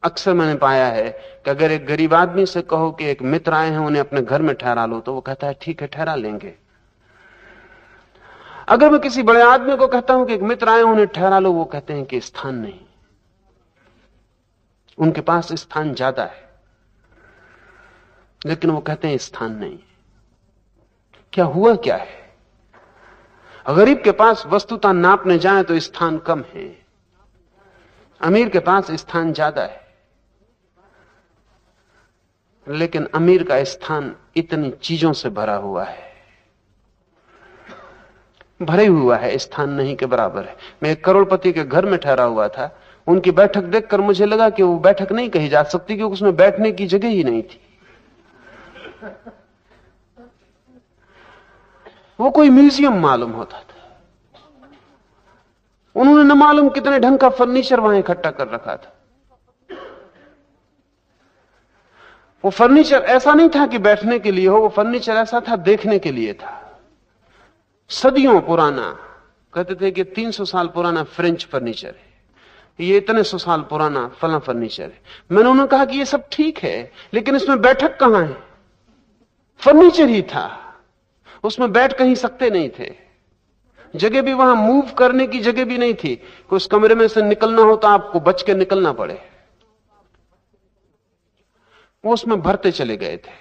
Speaker 2: अक्सर मैंने पाया है कि अगर एक गरीब आदमी से कहो कि एक मित्र आए हैं, उन्हें अपने घर में ठहरा लो, तो वो कहता है ठीक है, ठहरा लेंगे। अगर मैं किसी बड़े आदमी को कहता हूं कि एक मित्र आए, उन्हें ठहरा लो, वो कहते हैं कि स्थान नहीं, उनके पास स्थान ज्यादा है, लेकिन वो कहते हैं स्थान नहीं। क्या हुआ क्या है? गरीब के पास वस्तुतः नापने जाए तो स्थान कम है, अमीर के पास स्थान ज्यादा है। लेकिन अमीर का स्थान इतनी चीजों से भरा हुआ है, भरे हुआ है, स्थान नहीं के बराबर है। मैं एक करोड़पति के घर में ठहरा हुआ था, उनकी बैठक देखकर मुझे लगा कि वो बैठक नहीं कही जा सकती, क्योंकि उसमें बैठने की जगह ही नहीं थी। वो कोई म्यूजियम मालूम होता था। उन्होंने न मालूम कितने ढंग का फर्नीचर वहां इकट्ठा कर रखा था। वो फर्नीचर ऐसा नहीं था कि बैठने के लिए हो, वो फर्नीचर ऐसा था देखने के लिए था। सदियों पुराना, कहते थे कि 300 साल पुराना फ्रेंच फर्नीचर है, ये इतने 100 साल पुराना फला फर्नीचर है। मैंने उन्हें कहा कि ये सब ठीक है, लेकिन इसमें बैठक कहां है? फर्नीचर ही था, उसमें बैठ कहीं सकते नहीं थे। जगह भी वहां मूव करने की जगह भी नहीं थी कि उस कमरे में से निकलना हो तो आपको बच के निकलना पड़े। वो उसमें भरते चले गए थे,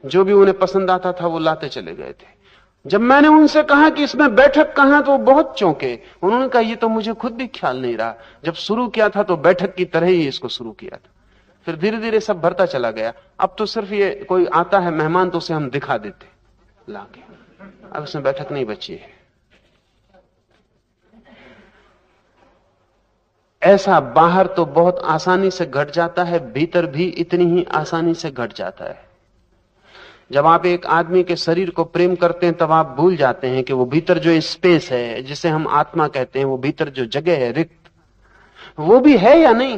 Speaker 2: जो भी उन्हें पसंद आता था वो लाते चले गए थे। जब मैंने उनसे कहा कि इसमें बैठक कहां, तो वो बहुत चौंके। उन्होंने कहा ये तो मुझे खुद भी ख्याल नहीं रहा, जब शुरू किया था तो बैठक की तरह ही इसको शुरू किया था। फिर धीरे धीरे सब भरता चला गया। अब तो सिर्फ ये कोई आता है मेहमान तो उसे हम दिखा देते लाके, अब इसमें बैठक नहीं बची है। ऐसा बाहर तो बहुत आसानी से घट जाता है, भीतर भी इतनी ही आसानी से घट जाता है। जब आप एक आदमी के शरीर को प्रेम करते हैं तब आप भूल जाते हैं कि वो भीतर जो स्पेस है, जिसे हम आत्मा कहते हैं, वो भीतर जो जगह है रिक्त, वो भी है या नहीं।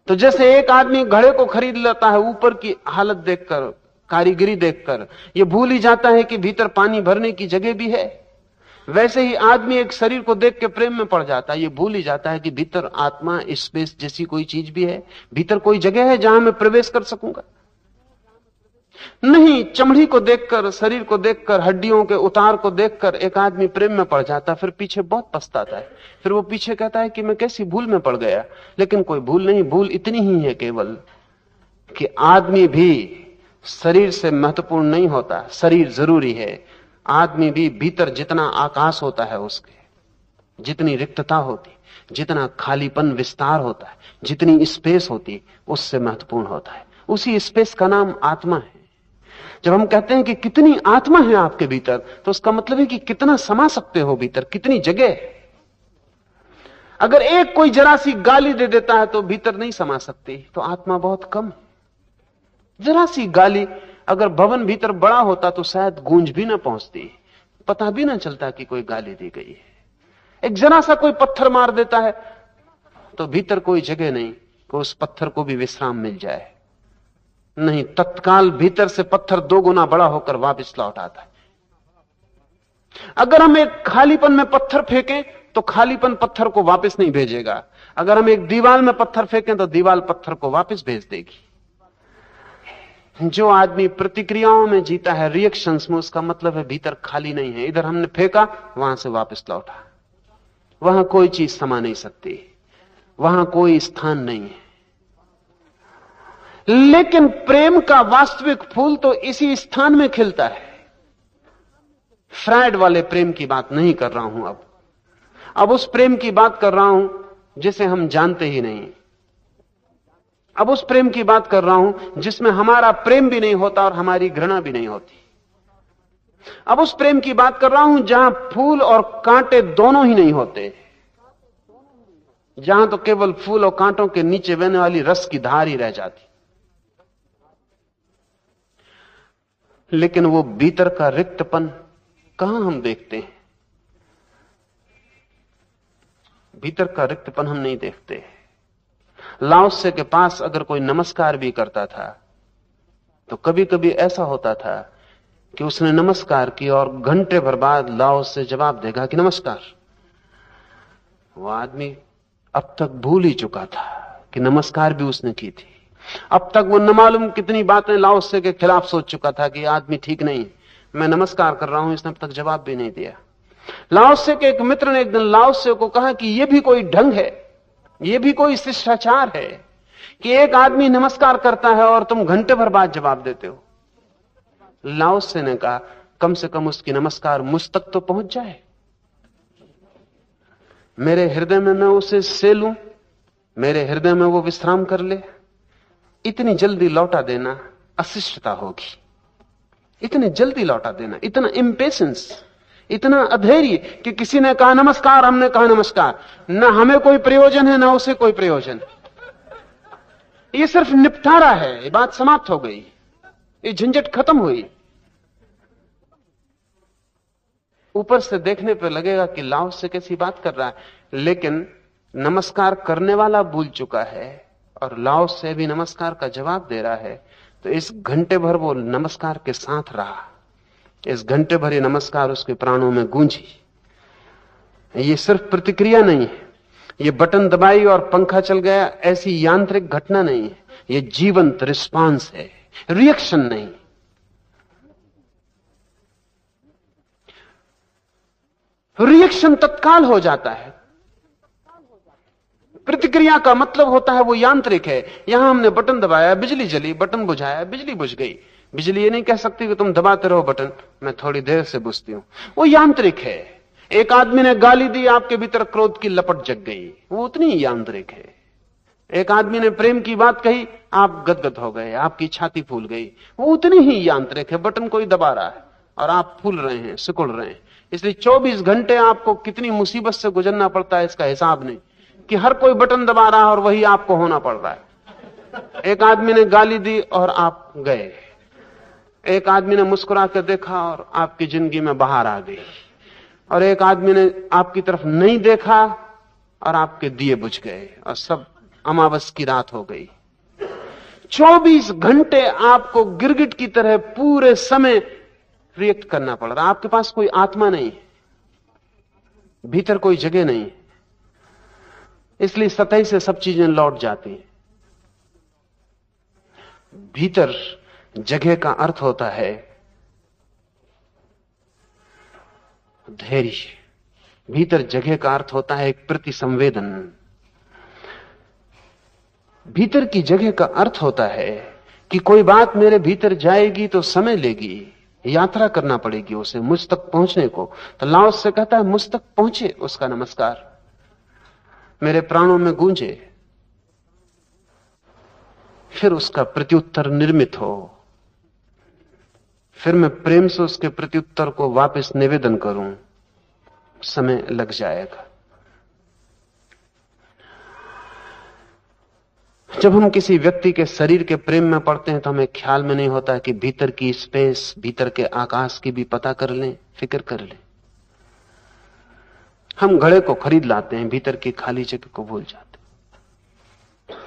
Speaker 2: तो जैसे एक आदमी घड़े को खरीद लेता है ऊपर की हालत देखकर, कारीगरी देखकर, ये भूल ही जाता है कि भीतर पानी भरने की जगह भी है। वैसे ही आदमी एक शरीर को देख के प्रेम में पड़ जाता है, ये भूल ही जाता है कि भीतर आत्मा स्पेस जैसी कोई चीज भी है, भीतर कोई जगह है जहां मैं प्रवेश कर सकूंगा। नहीं, चमड़ी को देखकर, शरीर को देखकर, हड्डियों के उतार को देखकर एक आदमी प्रेम में पड़ जाता, फिर पीछे बहुत पछताता है। फिर वो पीछे कहता है कि मैं कैसी भूल में पड़ गया। लेकिन कोई भूल नहीं, भूल इतनी ही है केवल कि आदमी भी शरीर से महत्वपूर्ण नहीं होता। शरीर जरूरी है, आदमी भी भीतर जितना आकाश होता है उसके, जितनी रिक्तता होती, जितना खालीपन विस्तार होता है, जितनी स्पेस होती, उससे महत्वपूर्ण होता है। उसी स्पेस का नाम आत्मा है। जब हम कहते हैं कि कितनी आत्मा है आपके भीतर, तो उसका मतलब है कि कितना समा सकते हो भीतर, कितनी जगह है। अगर एक कोई जरा सी गाली दे देता है तो भीतर नहीं समा सकती, तो आत्मा बहुत कम। जरा सी गाली, अगर भवन भीतर बड़ा होता तो शायद गूंज भी ना पहुंचती, पता भी ना चलता कि कोई गाली दी गई है। एक जरा सा कोई पत्थर मार देता है तो भीतर कोई जगह नहीं कि उस पत्थर को भी विश्राम मिल जाए। नहीं, तत्काल भीतर से पत्थर 2 गुना बड़ा होकर वापस लौट आता है। अगर हम एक खालीपन में पत्थर फेंकें तो खालीपन पत्थर को वापस नहीं भेजेगा। अगर हम एक दीवार में पत्थर फेंकें तो दीवार पत्थर को वापस भेज देगी। जो आदमी प्रतिक्रियाओं में जीता है, रिएक्शंस में, उसका मतलब है भीतर खाली नहीं है। इधर हमने फेंका, वहां से वापस लौटा। वहां कोई चीज समा नहीं सकती, वहां कोई स्थान नहीं है। लेकिन प्रेम का वास्तविक फूल तो इसी स्थान में खिलता है। फ्रायड वाले प्रेम की बात नहीं कर रहा हूं, अब उस प्रेम की बात कर रहा हूं जिसे हम जानते ही नहीं। अब उस प्रेम की बात कर रहा हूं जिसमें हमारा प्रेम भी नहीं होता और हमारी घृणा भी नहीं होती। अब उस प्रेम की बात कर रहा हूं जहां फूल और कांटे दोनों ही नहीं होते, जहां तो केवल फूल और कांटों के नीचे बहने वाली रस की धार ही रह जाती। लेकिन वो भीतर का रिक्तपन कहां हम देखते हैं? भीतर का रिक्तपन हम नहीं देखते। लाओत्से के पास अगर कोई नमस्कार भी करता था तो कभी कभी ऐसा होता था कि उसने नमस्कार किया और घंटे भर बाद लाओत्से जवाब देगा कि नमस्कार। वो आदमी अब तक भूल ही चुका था कि नमस्कार भी उसने की थी। अब तक वो न मालूम कितनी बातें लाओत्से के खिलाफ सोच चुका था कि आदमी ठीक नहीं, मैं नमस्कार कर रहा हूं, इसने अब तक जवाब भी नहीं दिया। लाओत्से के एक मित्र ने एक दिन लाओत्से को कहा कि यह भी कोई ढंग है, यह भी कोई शिष्टाचार है कि एक आदमी नमस्कार करता है और तुम घंटे भर बाद जवाब देते हो। लाओत्से ने कहा कम से कम उसकी नमस्कार मुझ तक तो पहुंच जाए, मेरे हृदय में मैं उसे से लूं, मेरे हृदय में वो विश्राम कर ले। इतनी जल्दी लौटा देना अशिष्टता होगी, इतने जल्दी लौटा देना, इतना इंपेशेंस, इतना अधैर्य कि किसी ने कहा नमस्कार, हमने कहा नमस्कार, ना हमें कोई प्रयोजन है ना उसे कोई प्रयोजन। ये सिर्फ निपटारा है, ये बात समाप्त हो गई, ये झंझट खत्म हुई। ऊपर से देखने पर लगेगा कि लाओत्से कैसी बात कर रहा है, लेकिन नमस्कार करने वाला भूल चुका है और लाओस से भी नमस्कार का जवाब दे रहा है, तो इस घंटे भर वो नमस्कार के साथ रहा। इस घंटे भर ये नमस्कार उसके प्राणों में गूंजी। ये सिर्फ प्रतिक्रिया नहीं है, ये बटन दबाई और पंखा चल गया ऐसी यांत्रिक घटना नहीं है, ये जीवंत रिस्पांस है, रिएक्शन नहीं। रिएक्शन तत्काल हो जाता है, प्रतिक्रिया का मतलब होता है वो यांत्रिक है। यहां हमने बटन दबाया, बिजली जली, बटन बुझाया, बिजली बुझ गई। बिजली ये नहीं कह सकती कि तुम दबाते रहो बटन, मैं थोड़ी देर से बुझती हूं। वो यांत्रिक है। एक आदमी ने गाली दी, आपके भीतर क्रोध की लपट जग गई, वो उतनी ही यांत्रिक है। एक आदमी ने प्रेम की बात कही, आप गदगद हो गए, आपकी छाती फूल गई, वो उतनी ही यांत्रिक है। बटन कोई दबा रहा है और आप फूल रहे हैं, सिकुड़ रहे हैं। इसलिए 24 घंटे आपको कितनी मुसीबत से गुजरना पड़ता है इसका हिसाब नहीं, कि हर कोई बटन दबा रहा है और वही आपको होना पड़ रहा है। एक आदमी ने गाली दी और आप गए, एक आदमी ने मुस्कुरा कर देखा और आपकी जिंदगी में बाहर आ गई, और एक आदमी ने आपकी तरफ नहीं देखा और आपके दिए बुझ गए और सब अमावस की रात हो गई। 24 घंटे आपको गिरगिट की तरह पूरे समय रिएक्ट करना पड़ रहा। आपके पास कोई आत्मा नहीं, भीतर कोई जगह नहीं, इसलिए सतह से सब चीजें लौट जाती हैं। भीतर जगह का अर्थ होता है धैर्य, भीतर जगह का अर्थ होता है एक प्रति संवेदन, भीतर की जगह का अर्थ होता है कि कोई बात मेरे भीतर जाएगी तो समय लेगी, यात्रा करना पड़ेगी उसे मुझ तक पहुंचने को। तो लाओस से कहता है मुझ तक पहुंचे उसका नमस्कार, मेरे प्राणों में गूंजे, फिर उसका प्रत्युत्तर निर्मित हो, फिर मैं प्रेम से उसके प्रत्युत्तर को वापस निवेदन करूं, समय लग जाएगा। जब हम किसी व्यक्ति के शरीर के प्रेम में पड़ते हैं तो हमें ख्याल में नहीं होता कि भीतर की स्पेस, भीतर के आकाश की भी पता कर लें, फिक्र कर लें। हम घड़े को खरीद लाते हैं, भीतर की खाली जगह को भूल जाते हैं।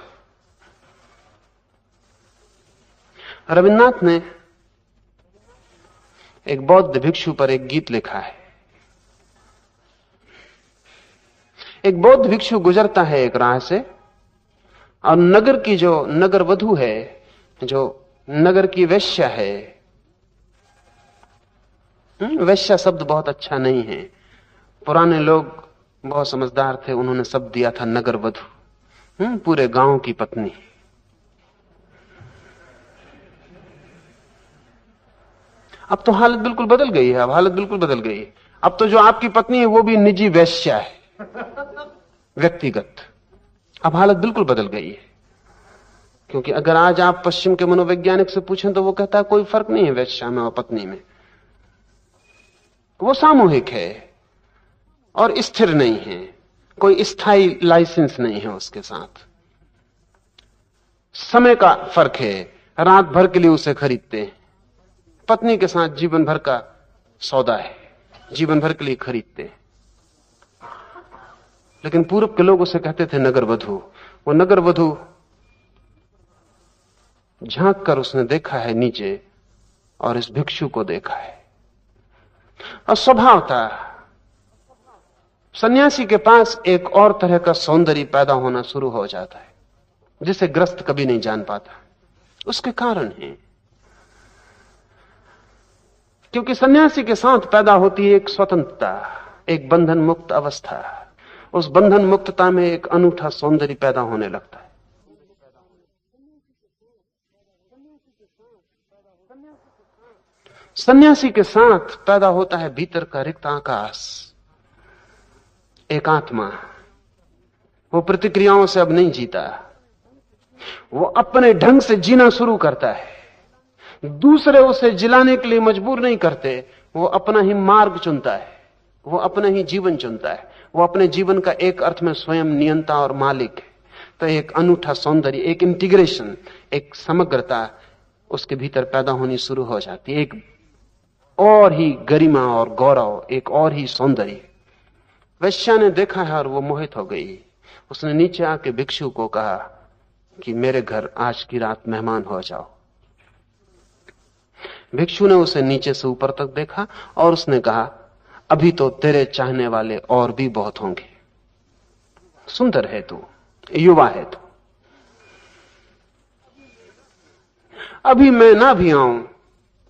Speaker 2: रविन्द्रनाथ ने एक बौद्ध भिक्षु पर एक गीत लिखा है। एक बौद्ध भिक्षु गुजरता है एक राह से, और नगर की जो नगर वधू है, जो नगर की वेश्या है, वेश्या शब्द बहुत अच्छा नहीं है, पुराने लोग बहुत समझदार थे, उन्होंने शब्द दिया था नगर वधू, पूरे गांव की पत्नी। अब तो हालत बिल्कुल बदल गई है, अब हालत बिल्कुल बदल गई है। अब तो जो आपकी पत्नी है वो भी निजी वेश्या है, व्यक्तिगत। अब हालत बिल्कुल बदल गई है, क्योंकि अगर आज आप पश्चिम के मनोवैज्ञानिक से पूछें तो वो कहता है कोई फर्क नहीं है वेश्या में और पत्नी में, वो सामूहिक है और स्थिर नहीं है, कोई स्थायी लाइसेंस नहीं है उसके साथ। समय का फर्क है, रात भर के लिए उसे खरीदते हैं। पत्नी के साथ जीवन भर का सौदा है, जीवन भर के लिए खरीदते हैं। लेकिन पूर्व के लोग उसे कहते थे नगर वधू। वो नगर वधू झांक कर उसने देखा है नीचे और इस भिक्षु को देखा है, और स्वभाव था सन्यासी के पास एक और तरह का सौंदर्य पैदा होना शुरू हो जाता है जिसे ग्रस्त कभी नहीं जान पाता। उसके कारण है क्योंकि सन्यासी के साथ पैदा होती है एक स्वतंत्रता, एक बंधन मुक्त अवस्था। उस बंधन मुक्तता में एक अनूठा सौंदर्य पैदा होने लगता है। सन्यासी के साथ पैदा होता है भीतर का रिक्त आकाश, एक आत्मा। वो प्रतिक्रियाओं से अब नहीं जीता, वो अपने ढंग से जीना शुरू करता है। दूसरे उसे जिलाने के लिए मजबूर नहीं करते, वो अपना ही मार्ग चुनता है, वो अपना ही जीवन चुनता है। वो अपने जीवन का एक अर्थ में स्वयं नियंता और मालिक है। तो एक अनूठा सौंदर्य, एक इंटीग्रेशन, एक समग्रता उसके भीतर पैदा होनी शुरू हो जाती है। एक और ही गरिमा और गौरव, एक और ही सौंदर्य। वैश्या ने देखा है और वो मोहित हो गई। उसने नीचे आके भिक्षु को कहा कि मेरे घर आज की रात मेहमान हो जाओ। भिक्षु ने उसे नीचे से ऊपर तक देखा और उसने कहा, अभी तो तेरे चाहने वाले और भी बहुत होंगे। सुंदर है तू, युवा है तू, अभी मैं ना भी आऊं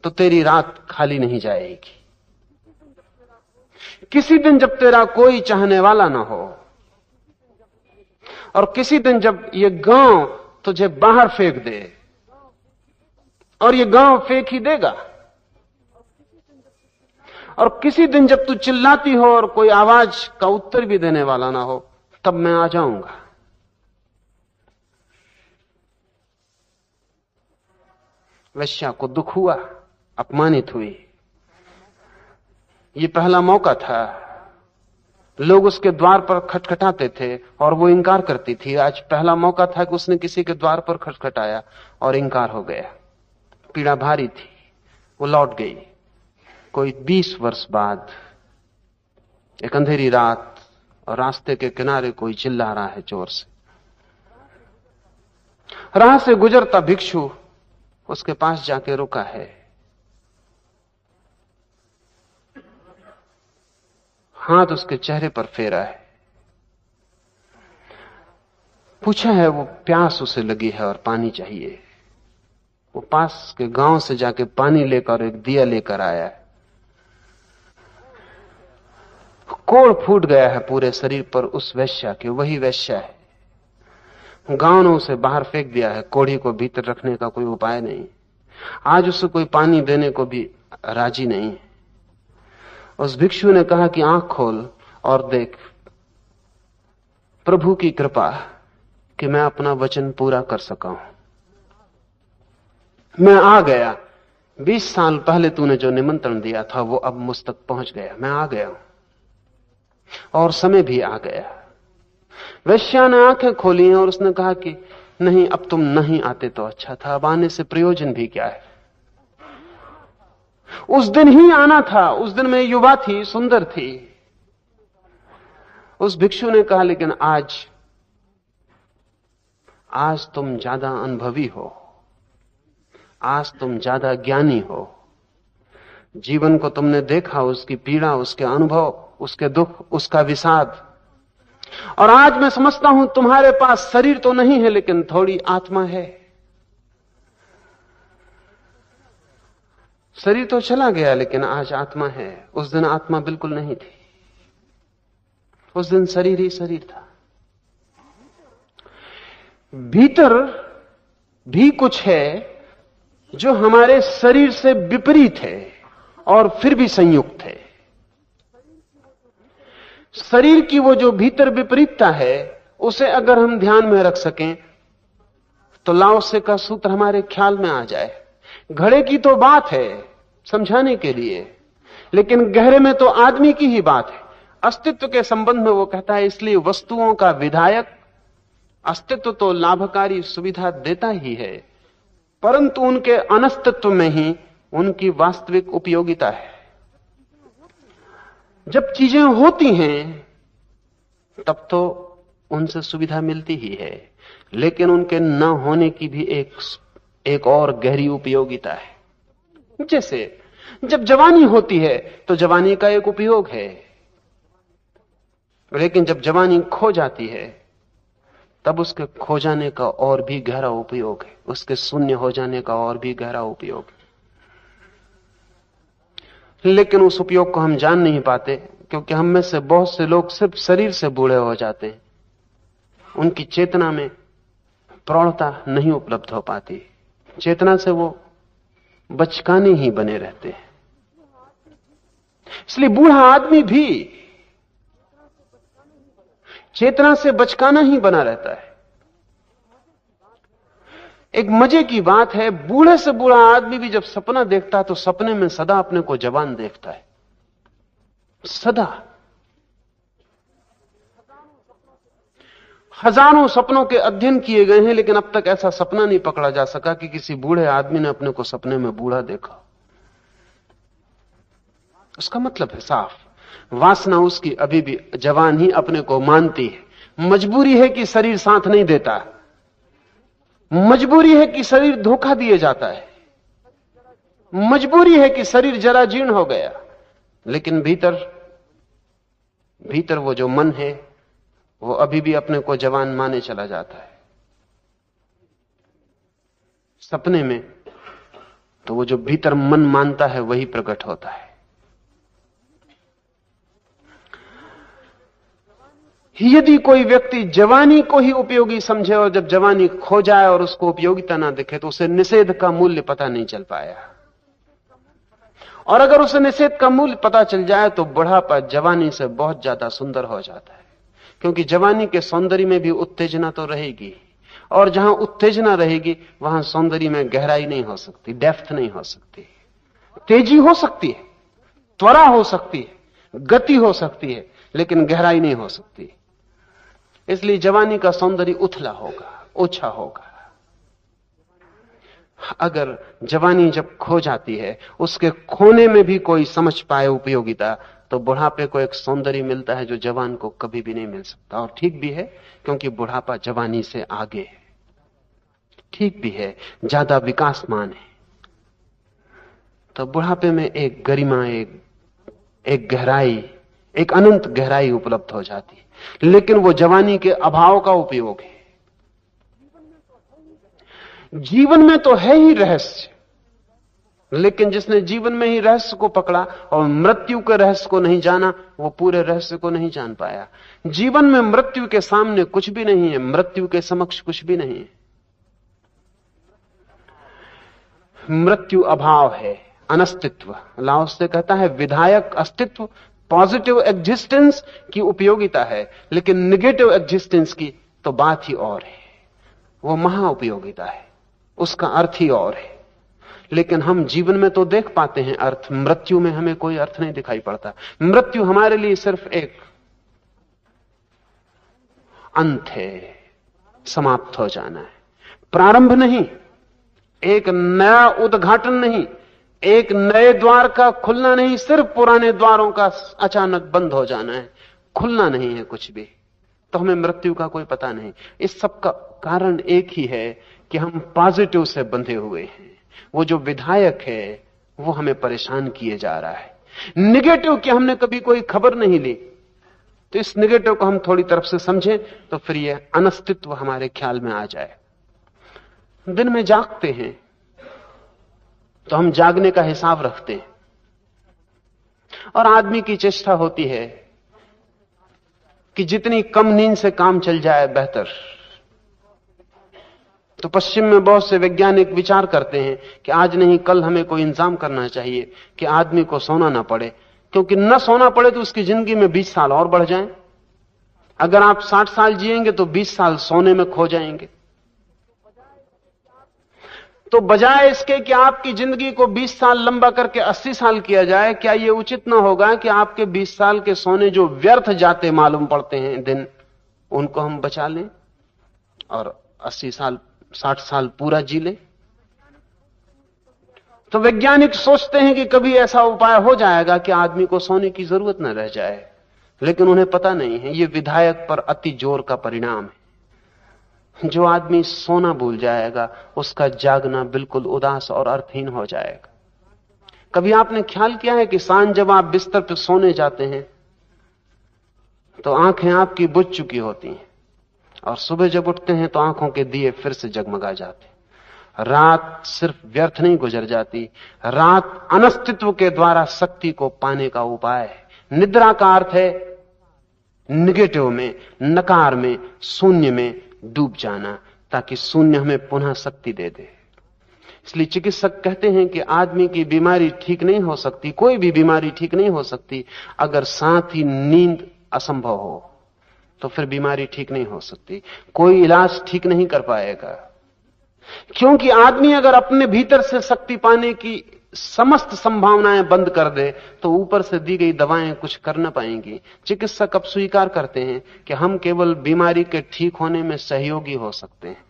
Speaker 2: तो तेरी रात खाली नहीं जाएगी। किसी दिन जब तेरा कोई चाहने वाला ना हो, और किसी दिन जब ये गांव तुझे बाहर फेंक दे, और ये गांव फेंक ही देगा, और किसी दिन जब तू चिल्लाती हो और कोई आवाज का उत्तर भी देने वाला ना हो, तब मैं आ जाऊंगा। वेश्या को दुख हुआ, अपमानित हुई। ये पहला मौका था। लोग उसके द्वार पर खटखटाते थे और वो इंकार करती थी। आज पहला मौका था कि उसने किसी के द्वार पर खटखटाया और इंकार हो गया। पीड़ा भारी थी, वो लौट गई। कोई 20 वर्ष बाद एक अंधेरी रात, और रास्ते के किनारे कोई चिल्ला रहा है जोर से। राह से गुजरता भिक्षु उसके पास जाके रुका है। हाथ उसके चेहरे पर फेरा है। पूछा है वो प्यास उसे लगी है और पानी चाहिए। वो पास के गांव से जाके पानी लेकर एक दिया लेकर आया है। कोढ़ फूट गया है पूरे शरीर पर उस वेश्या के। वही वेश्या है। गांव ने उसे बाहर फेंक दिया है। कोढ़ी को भीतर रखने का कोई उपाय नहीं। आज उसे कोई पानी देने को भी राजी नहीं है। उस भिक्षु ने कहा कि आंख खोल और देख, प्रभु की कृपा कि मैं अपना वचन पूरा कर सका हूं। मैं आ गया। 20 साल पहले तूने जो निमंत्रण दिया था वो अब मुझ तक पहुंच गया। मैं आ गया हूं और समय भी आ गया। वेश्या ने आंखें खोली और उसने कहा कि नहीं, अब तुम नहीं आते तो अच्छा था। अब आने से प्रयोजन भी क्या है? उस दिन ही आना था। उस दिन मैं युवा थी, सुंदर थी। उस भिक्षु ने कहा, लेकिन आज तुम ज्यादा अनुभवी हो, आज तुम ज्यादा ज्ञानी हो। जीवन को तुमने देखा, उसकी पीड़ा, उसके अनुभव, उसके दुख, उसका विषाद। और आज मैं समझता हूं तुम्हारे पास शरीर तो नहीं है लेकिन थोड़ी आत्मा है। शरीर तो चला गया लेकिन आज आत्मा है। उस दिन आत्मा बिल्कुल नहीं थी। उस दिन शरीर ही शरीर था। भीतर भी कुछ है जो हमारे शरीर से विपरीत है और फिर भी संयुक्त है। शरीर की वो जो भीतर विपरीतता है, उसे अगर हम ध्यान में रख सकें तो लाओ से का सूत्र हमारे ख्याल में आ जाए। घड़े की तो बात है समझाने के लिए, लेकिन गहरे में तो आदमी की ही बात है। अस्तित्व के संबंध में वो कहता है, इसलिए वस्तुओं का विधायक अस्तित्व तो लाभकारी सुविधा देता ही है, परंतु उनके अनस्तित्व में ही उनकी वास्तविक उपयोगिता है। जब चीजें होती हैं तब तो उनसे सुविधा मिलती ही है, लेकिन उनके न होने की भी एक और गहरी उपयोगिता है। जैसे जब जवानी होती है तो जवानी का एक उपयोग है, लेकिन जब जवानी खो जाती है तब उसके खो जाने का और भी गहरा उपयोग है, उसके शून्य हो जाने का और भी गहरा उपयोग है। लेकिन उस उपयोग को हम जान नहीं पाते, क्योंकि हम में से बहुत से लोग सिर्फ शरीर से बूढ़े हो जाते हैं। उनकी चेतना में प्रौढ़ता नहीं उपलब्ध हो पाती। चेतना से वो बचकाने ही बने रहते हैं। इसलिए बूढ़ा आदमी भी चेतना से बचकाना ही बना रहता है। एक मजे की बात है, बूढ़े से बूढ़ा आदमी भी जब सपना देखता है तो सपने में सदा अपने को जवान देखता है। सदा हजारों सपनों के अध्ययन किए गए हैं, लेकिन अब तक ऐसा सपना नहीं पकड़ा जा सका कि किसी बूढ़े आदमी ने अपने को सपने में बूढ़ा देखा। उसका मतलब है साफ, वासना उसकी अभी भी जवान ही अपने को मानती है। मजबूरी है कि शरीर साथ नहीं देता। मजबूरी है कि शरीर धोखा दिए जाता है, मजबूरी है कि शरीर जरा जीर्ण हो गया, लेकिन भीतर भीतर वो जो मन है वो अभी भी अपने को जवान माने चला जाता है। सपने में तो वो जो भीतर मन मानता है वही प्रकट होता है। यदि कोई व्यक्ति जवानी को ही उपयोगी समझे और जब जवानी खो जाए और उसको उपयोगिता ना दिखे तो उसे निषेध का मूल्य पता नहीं चल पाया। और अगर उसे निषेध का मूल्य पता चल जाए तो बुढ़ापा जवानी से बहुत ज्यादा सुंदर हो जाता है, क्योंकि जवानी के सौंदर्य में भी उत्तेजना तो रहेगी, और जहां उत्तेजना रहेगी वहां सौंदर्य में गहराई नहीं हो सकती, डेप्थ नहीं हो सकती। तेजी हो सकती है, त्वरा हो सकती है, गति हो सकती है, लेकिन गहराई नहीं हो सकती। इसलिए जवानी का सौंदर्य उथला होगा, ओछा होगा। अगर जवानी जब खो जाती है, उसके खोने में भी कोई समझ पाए उपयोगिता, तो बुढ़ापे को एक सौंदर्य मिलता है जो जवान को कभी भी नहीं मिल सकता। और ठीक भी है, क्योंकि बुढ़ापा जवानी से आगे है। ठीक भी है, ज्यादा विकासमान है। तो बुढ़ापे में एक गरिमा, एक गहराई, एक अनंत गहराई उपलब्ध हो जाती है। लेकिन वो जवानी के अभाव का उपयोग है। जीवन में तो है ही रहस्य, लेकिन जिसने जीवन में ही रहस्य को पकड़ा और मृत्यु के रहस्य को नहीं जाना, वो पूरे रहस्य को नहीं जान पाया। जीवन में मृत्यु के सामने कुछ भी नहीं है, मृत्यु के समक्ष कुछ भी नहीं है। मृत्यु अभाव है, अनस्तित्व। लाओस से कहता है विधायक अस्तित्व, पॉजिटिव एग्जिस्टेंस की उपयोगिता है, लेकिन निगेटिव एग्जिस्टेंस की तो बात ही और है। वो महा उपयोगिता है, उसका अर्थ ही और है। लेकिन हम जीवन में तो देख पाते हैं अर्थ, मृत्यु में हमें कोई अर्थ नहीं दिखाई पड़ता। मृत्यु हमारे लिए सिर्फ एक अंत है, समाप्त हो जाना है, प्रारंभ नहीं, एक नया उद्घाटन नहीं, एक नए द्वार का खुलना नहीं, सिर्फ पुराने द्वारों का अचानक बंद हो जाना है, खुलना नहीं है कुछ भी। तो हमें मृत्यु का कोई पता नहीं। इस सब का कारण एक ही है कि हम पॉजिटिव से बंधे हुए हैं। वो जो विधायक है वो हमें परेशान किए जा रहा है। निगेटिव की हमने कभी कोई खबर नहीं ली, तो इस निगेटिव को हम थोड़ी तरफ से समझें तो फिर ये अनस्तित्व हमारे ख्याल में आ जाए। दिन में जागते हैं तो हम जागने का हिसाब रखते हैं, और आदमी की चेष्टा होती है कि जितनी कम नींद से काम चल जाए बेहतर। तो पश्चिम में बहुत से वैज्ञानिक विचार करते हैं कि आज नहीं कल हमें कोई इंतजाम करना चाहिए कि आदमी को सोना ना पड़े, क्योंकि न सोना पड़े तो उसकी जिंदगी में 20 साल और बढ़ जाएं। अगर आप 60 साल जिएंगे तो 20 साल सोने में खो जाएंगे। तो बजाय इसके कि आपकी जिंदगी को 20 साल लंबा करके 80 साल किया जाए, क्या यह उचित ना होगा कि आपके 20 साल के सोने जो व्यर्थ जाते मालूम पड़ते हैं दिन, उनको हम बचा लें और 80 साल 60 साल पूरा जी लें? तो वैज्ञानिक सोचते हैं कि कभी ऐसा उपाय हो जाएगा कि आदमी को सोने की जरूरत न रह जाए, लेकिन उन्हें पता नहीं है ये विधायक पर अति जोर का परिणाम है। जो आदमी सोना भूल जाएगा उसका जागना बिल्कुल उदास और अर्थहीन हो जाएगा। कभी आपने ख्याल किया है कि सांझ जब आप बिस्तर पर सोने जाते हैं तो आंखें आपकी बुझ चुकी होती हैं, और सुबह जब उठते हैं तो आंखों के दिए फिर से जगमगा जाते हैं। रात सिर्फ व्यर्थ नहीं गुजर जाती, रात अनस्तित्व के द्वारा शक्ति को पाने का उपाय है। निद्रा का अर्थ है निगेटिव में, नकार में, शून्य में डूब जाना, ताकि शून्य हमें पुनः शक्ति दे दे। इसलिए चिकित्सक कहते हैं कि आदमी की बीमारी ठीक नहीं हो सकती, कोई भी बीमारी ठीक नहीं हो सकती अगर साथ ही नींद असंभव हो, तो फिर बीमारी ठीक नहीं हो सकती। कोई इलाज ठीक नहीं कर पाएगा, क्योंकि आदमी अगर अपने भीतर से शक्ति पाने की समस्त संभावनाएं बंद कर दे तो ऊपर से दी गई दवाएं कुछ कर न पाएंगी। चिकित्सक अब स्वीकार करते हैं कि हम केवल बीमारी के ठीक होने में सहयोगी हो सकते हैं,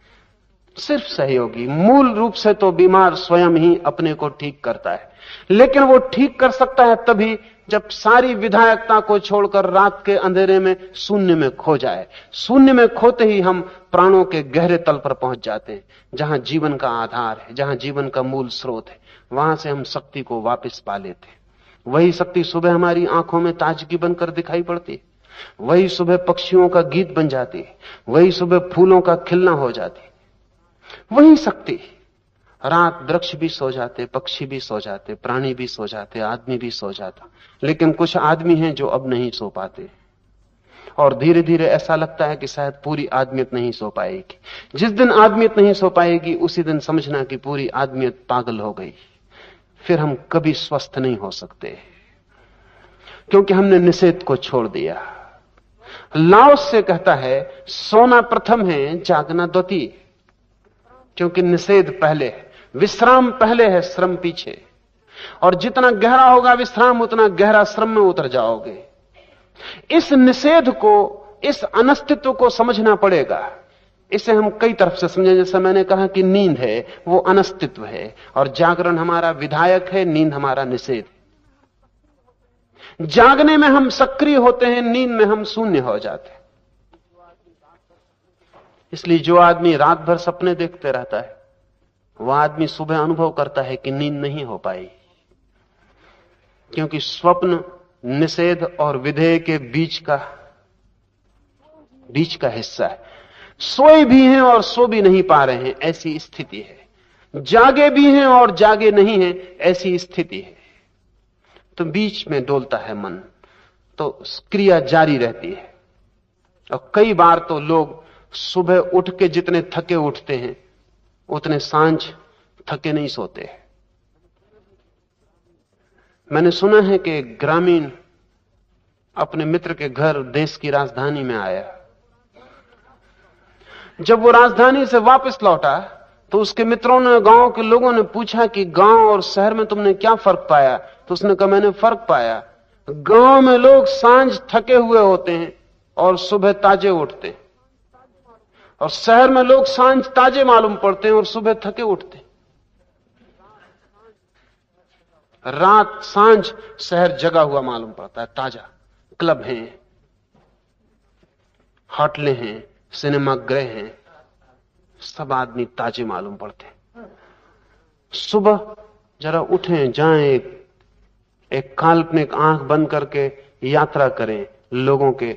Speaker 2: सिर्फ सहयोगी। मूल रूप से तो बीमार स्वयं ही अपने को ठीक करता है, लेकिन वो ठीक कर सकता है तभी जब सारी विधायकता को छोड़कर रात के अंधेरे में शून्य में खो जाए। शून्य में खोते ही हम प्राणों के गहरे तल पर पहुंच जाते हैं, जहां जीवन का आधार है, जहां जीवन का मूल स्रोत है। वहां से हम शक्ति को वापस पा लेते हैं। वही शक्ति सुबह हमारी आंखों में ताजगी बनकर दिखाई पड़ती है, वही सुबह पक्षियों का गीत बन जाती है, वही सुबह फूलों का खिलना हो जाती है। वही शक्ति रात वृक्ष भी सो जाते, पक्षी भी सो जाते, प्राणी भी सो जाते, आदमी भी सो जाता। लेकिन कुछ आदमी हैं जो अब नहीं सो पाते, और धीरे धीरे ऐसा लगता है कि शायद पूरी आदमियत नहीं सो पाएगी। जिस दिन आदमियत नहीं सो पाएगी उसी दिन समझना कि पूरी आदमियत पागल हो गई। फिर हम कभी स्वस्थ नहीं हो सकते, क्योंकि हमने निषेध को छोड़ दिया। लाओस से कहता है सोना प्रथम है, जागना द्वितीय, क्योंकि निषेध पहले है, विश्राम पहले है, श्रम पीछे। और जितना गहरा होगा विश्राम उतना गहरा श्रम में उतर जाओगे। इस निषेध को, इस अनस्तित्व को समझना पड़ेगा। इसे हम कई तरफ से समझें। जैसे मैंने कहा कि नींद है वो अनस्तित्व है, और जागरण हमारा विधायक है, नींद हमारा निषेध है। जागने में हम सक्रिय होते हैं, नींद में हम शून्य हो जाते हैं। इसलिए जो आदमी रात भर सपने देखते रहता है वह आदमी सुबह अनुभव करता है कि नींद नहीं हो पाई, क्योंकि स्वप्न निषेध और विधेय के बीच का हिस्सा है। सोए भी हैं और सो भी नहीं पा रहे हैं, ऐसी स्थिति है। जागे भी हैं और जागे नहीं हैं, ऐसी स्थिति है। तो बीच में डोलता है मन, तो क्रिया जारी रहती है। और कई बार तो लोग सुबह उठ के जितने थके उठते हैं उतने सांझ थके नहीं सोते। मैंने सुना है कि ग्रामीण अपने मित्र के घर देश की राजधानी में आया। जब वो राजधानी से वापस लौटा तो उसके मित्रों ने, गांव के लोगों ने पूछा कि गांव और शहर में तुमने क्या फर्क पाया? तो उसने कहा मैंने फर्क पाया, गांव में लोग सांझ थके हुए होते हैं और सुबह ताजे उठते हैं, और शहर में लोग सांझ ताजे मालूम पड़ते हैं और सुबह थके उठते हैं। रात सांझ शहर जगा हुआ मालूम पड़ता है, ताजा। क्लब हैं, होटलें हैं, सिनेमा गृह हैं, सब आदमी ताजे मालूम पड़ते हैं। सुबह जरा उठें, जाएं, एक काल्पनिक आंख बंद करके यात्रा करें लोगों के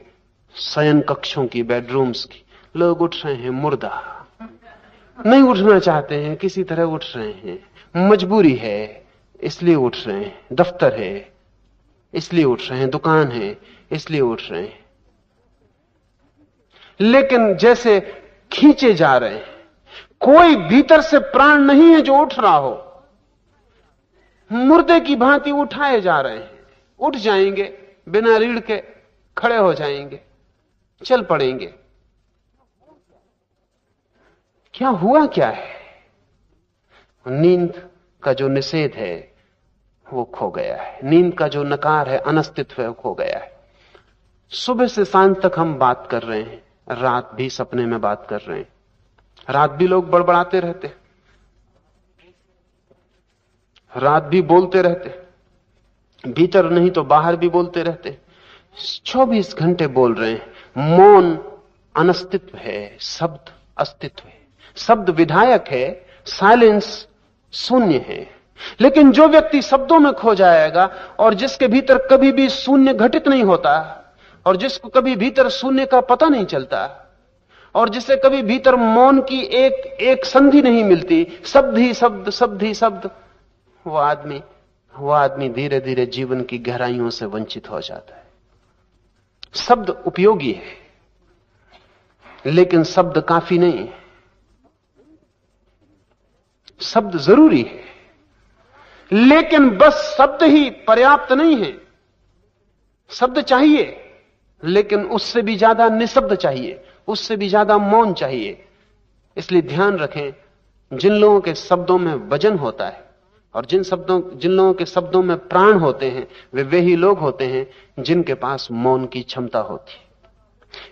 Speaker 2: शयन कक्षों की, बेडरूम्स की। लोग उठ रहे हैं, मुर्दा नहीं उठना चाहते हैं, किसी तरह उठ रहे हैं, मजबूरी है इसलिए उठ रहे हैं, दफ्तर है इसलिए उठ रहे हैं, दुकान है इसलिए उठ रहे हैं। लेकिन जैसे खींचे जा रहे हैं, कोई भीतर से प्राण नहीं है जो उठ रहा हो, मुर्दे की भांति उठाए जा रहे हैं। उठ जाएंगे, बिना रीढ़ के खड़े हो जाएंगे, चल पड़ेंगे। क्या हुआ क्या है? नींद का जो निषेध है वो खो गया है, नींद का जो नकार है, अनस्तित्व है, वो खो गया है। सुबह से सांझ तक हम बात कर रहे हैं, रात भी सपने में बात कर रहे हैं। रात भी लोग बड़बड़ाते रहते, रात भी बोलते रहते, भीतर नहीं तो बाहर भी बोलते रहते। 24 घंटे बोल रहे हैं। मौन अनस्तित्व है, शब्द अस्तित्व है। शब्द विधायक है, साइलेंस शून्य है। लेकिन जो व्यक्ति शब्दों में खो जाएगा और जिसके भीतर कभी भी शून्य घटित नहीं होता, और जिसको कभी भीतर शून्य का पता नहीं चलता, और जिसे कभी भीतर मौन की एक संधि नहीं मिलती, शब्द ही शब्द, शब्द ही शब्द, वो आदमी धीरे धीरे जीवन की गहराइयों से वंचित हो जाता है। शब्द उपयोगी है, लेकिन शब्द काफी नहीं है। शब्द जरूरी है, लेकिन बस शब्द ही पर्याप्त नहीं है। शब्द चाहिए, लेकिन उससे भी ज्यादा निशब्द चाहिए, उससे भी ज्यादा मौन चाहिए। इसलिए ध्यान रखें, जिन लोगों के शब्दों में वजन होता है और जिन लोगों के शब्दों में प्राण होते हैं, वे ही लोग होते हैं जिनके पास मौन की क्षमता होती है।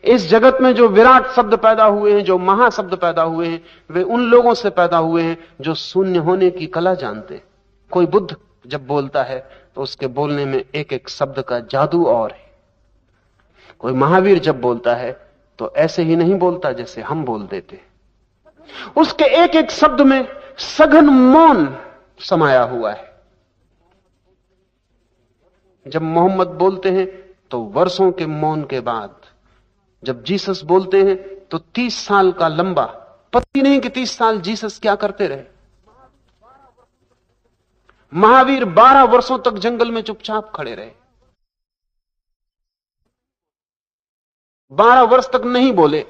Speaker 2: इस जगत में जो विराट शब्द पैदा हुए हैं, जो महाशब्द पैदा हुए हैं, वे उन लोगों से पैदा हुए हैं जो शून्य होने की कला जानते हैं। कोई बुद्ध जब बोलता है तो उसके बोलने में एक एक शब्द का जादू और है। कोई महावीर जब बोलता है तो ऐसे ही नहीं बोलता जैसे हम बोल देते। उसके एक एक शब्द में सघन मौन समाया हुआ है। जब मोहम्मद बोलते हैं तो वर्षों के मौन के बाद, जब जीसस बोलते हैं तो 30 साल का लंबा, पता ही नहीं कि 30 साल जीसस क्या करते रहे। महावीर 12 वर्षों तक जंगल में चुपचाप खड़े रहे, 12 वर्ष तक नहीं बोले,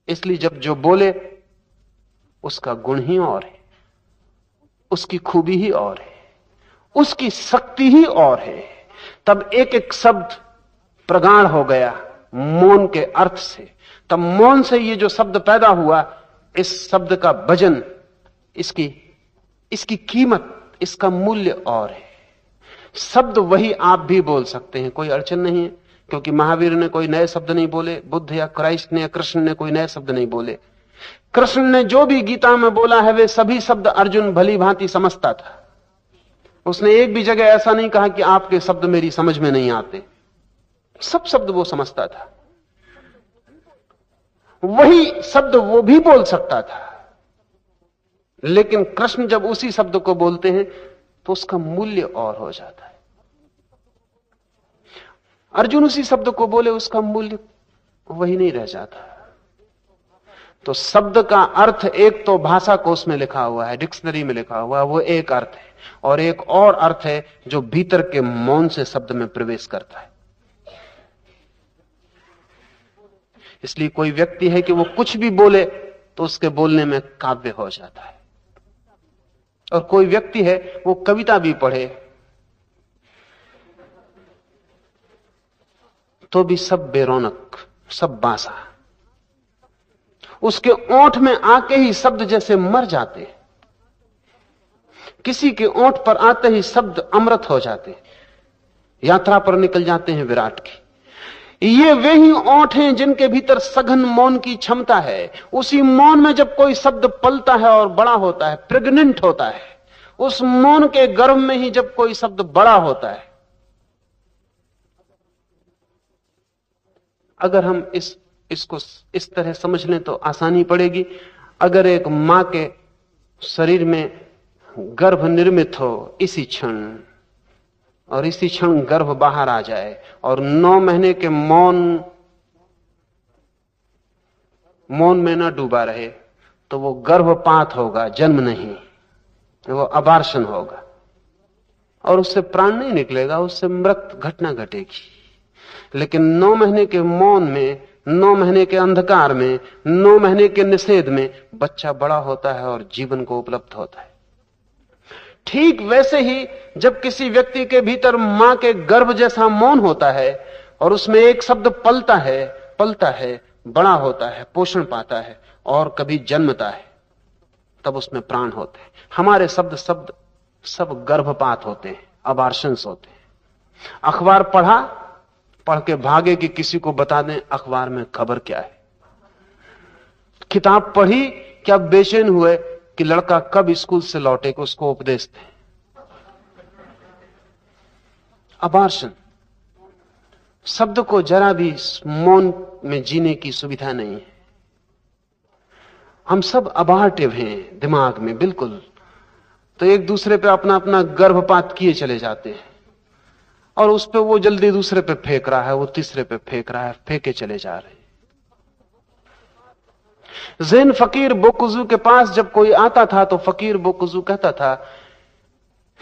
Speaker 2: इसलिए जब जो बोले उसका गुण ही और है, उसकी खूबी ही और है, उसकी शक्ति ही और है। तब एक एक शब्द प्रगाढ़ हो गया मौन के अर्थ से। तब मौन से ये जो शब्द पैदा हुआ, इस शब्द का वजन, इसकी कीमत, इसका मूल्य और है। शब्द वही आप भी बोल सकते हैं, कोई अड़चन नहीं है, क्योंकि महावीर ने कोई नए शब्द नहीं बोले, बुद्ध या क्राइस्ट ने या कृष्ण ने कोई नए शब्द नहीं बोले। कृष्ण ने जो भी गीता में बोला है वे सभी शब्द अर्जुन भली भांति समझता था। उसने एक भी जगह ऐसा नहीं कहा कि आपके शब्द मेरी समझ में नहीं आते, सब शब्द वो समझता था। वही शब्द वो भी बोल सकता था, लेकिन कृष्ण जब उसी शब्द को बोलते हैं तो उसका मूल्य और हो जाता है। अर्जुन उसी शब्द को बोले, उसका मूल्य वही नहीं रह जाता। तो शब्द का अर्थ एक तो भाषा कोश में लिखा हुआ है, डिक्शनरी में लिखा हुआ है, वो एक अर्थ है, और एक और अर्थ है जो भीतर के मौन से शब्द में प्रवेश करता है। इसलिए कोई व्यक्ति है कि वो कुछ भी बोले तो उसके बोलने में काव्य हो जाता है, और कोई व्यक्ति है वो कविता भी पढ़े तो भी सब बेरौनक, सब बासा। उसके ओंठ में आके ही शब्द जैसे मर जाते, किसी के ओंठ पर आते ही शब्द अमृत हो जाते, यात्रा पर निकल जाते हैं विराट की। ये वे ही ओंठ हैं जिनके भीतर सघन मौन की क्षमता है। उसी मौन में जब कोई शब्द पलता है और बड़ा होता है, प्रेग्नेंट होता है, उस मौन के गर्भ में ही जब कोई शब्द बड़ा होता है। अगर हम इसको इस तरह समझ लें तो आसानी पड़ेगी। अगर एक मां के शरीर में गर्भ निर्मित हो इसी क्षण, और इसी क्षण गर्भ बाहर आ जाए और 9 महीने के मौन में न डूबा रहे, तो वो गर्भपात होगा, जन्म नहीं, वो अबार्शन होगा, और उससे प्राण नहीं निकलेगा, उससे मृत घटना घटेगी। लेकिन 9 महीने के मौन में, 9 महीने के अंधकार में, 9 महीने के निषेध में बच्चा बड़ा होता है और जीवन को उपलब्ध होता है। ठीक वैसे ही जब किसी व्यक्ति के भीतर मां के गर्भ जैसा मौन होता है और उसमें एक शब्द पलता है, बड़ा होता है, पोषण पाता है और कभी जन्मता है, तब उसमें प्राण होते हैं। हमारे शब्द सब गर्भपात होते हैं, अबार्शंस होते हैं। अखबार पढ़ के भागे कि किसी को बता दें अखबार में खबर क्या है। किताब पढ़ी क्या बेचैन हुए कि लड़का कब स्कूल से लौटे कि उसको उपदेश दें। अबार्शन शब्द को जरा भी मौन में जीने की सुविधा नहीं है। हम सब अबार्टिव हैं दिमाग में, बिल्कुल। तो एक दूसरे पे अपना अपना गर्भपात किए चले जाते हैं, और उस पे वो जल्दी दूसरे पे फेंक रहा है, वो तीसरे पे फेंक रहा है, फेंके चले जा रहे हैं। ज़ैन फकीर बोकुजू के पास जब कोई आता था तो फकीर बोकुजू कहता था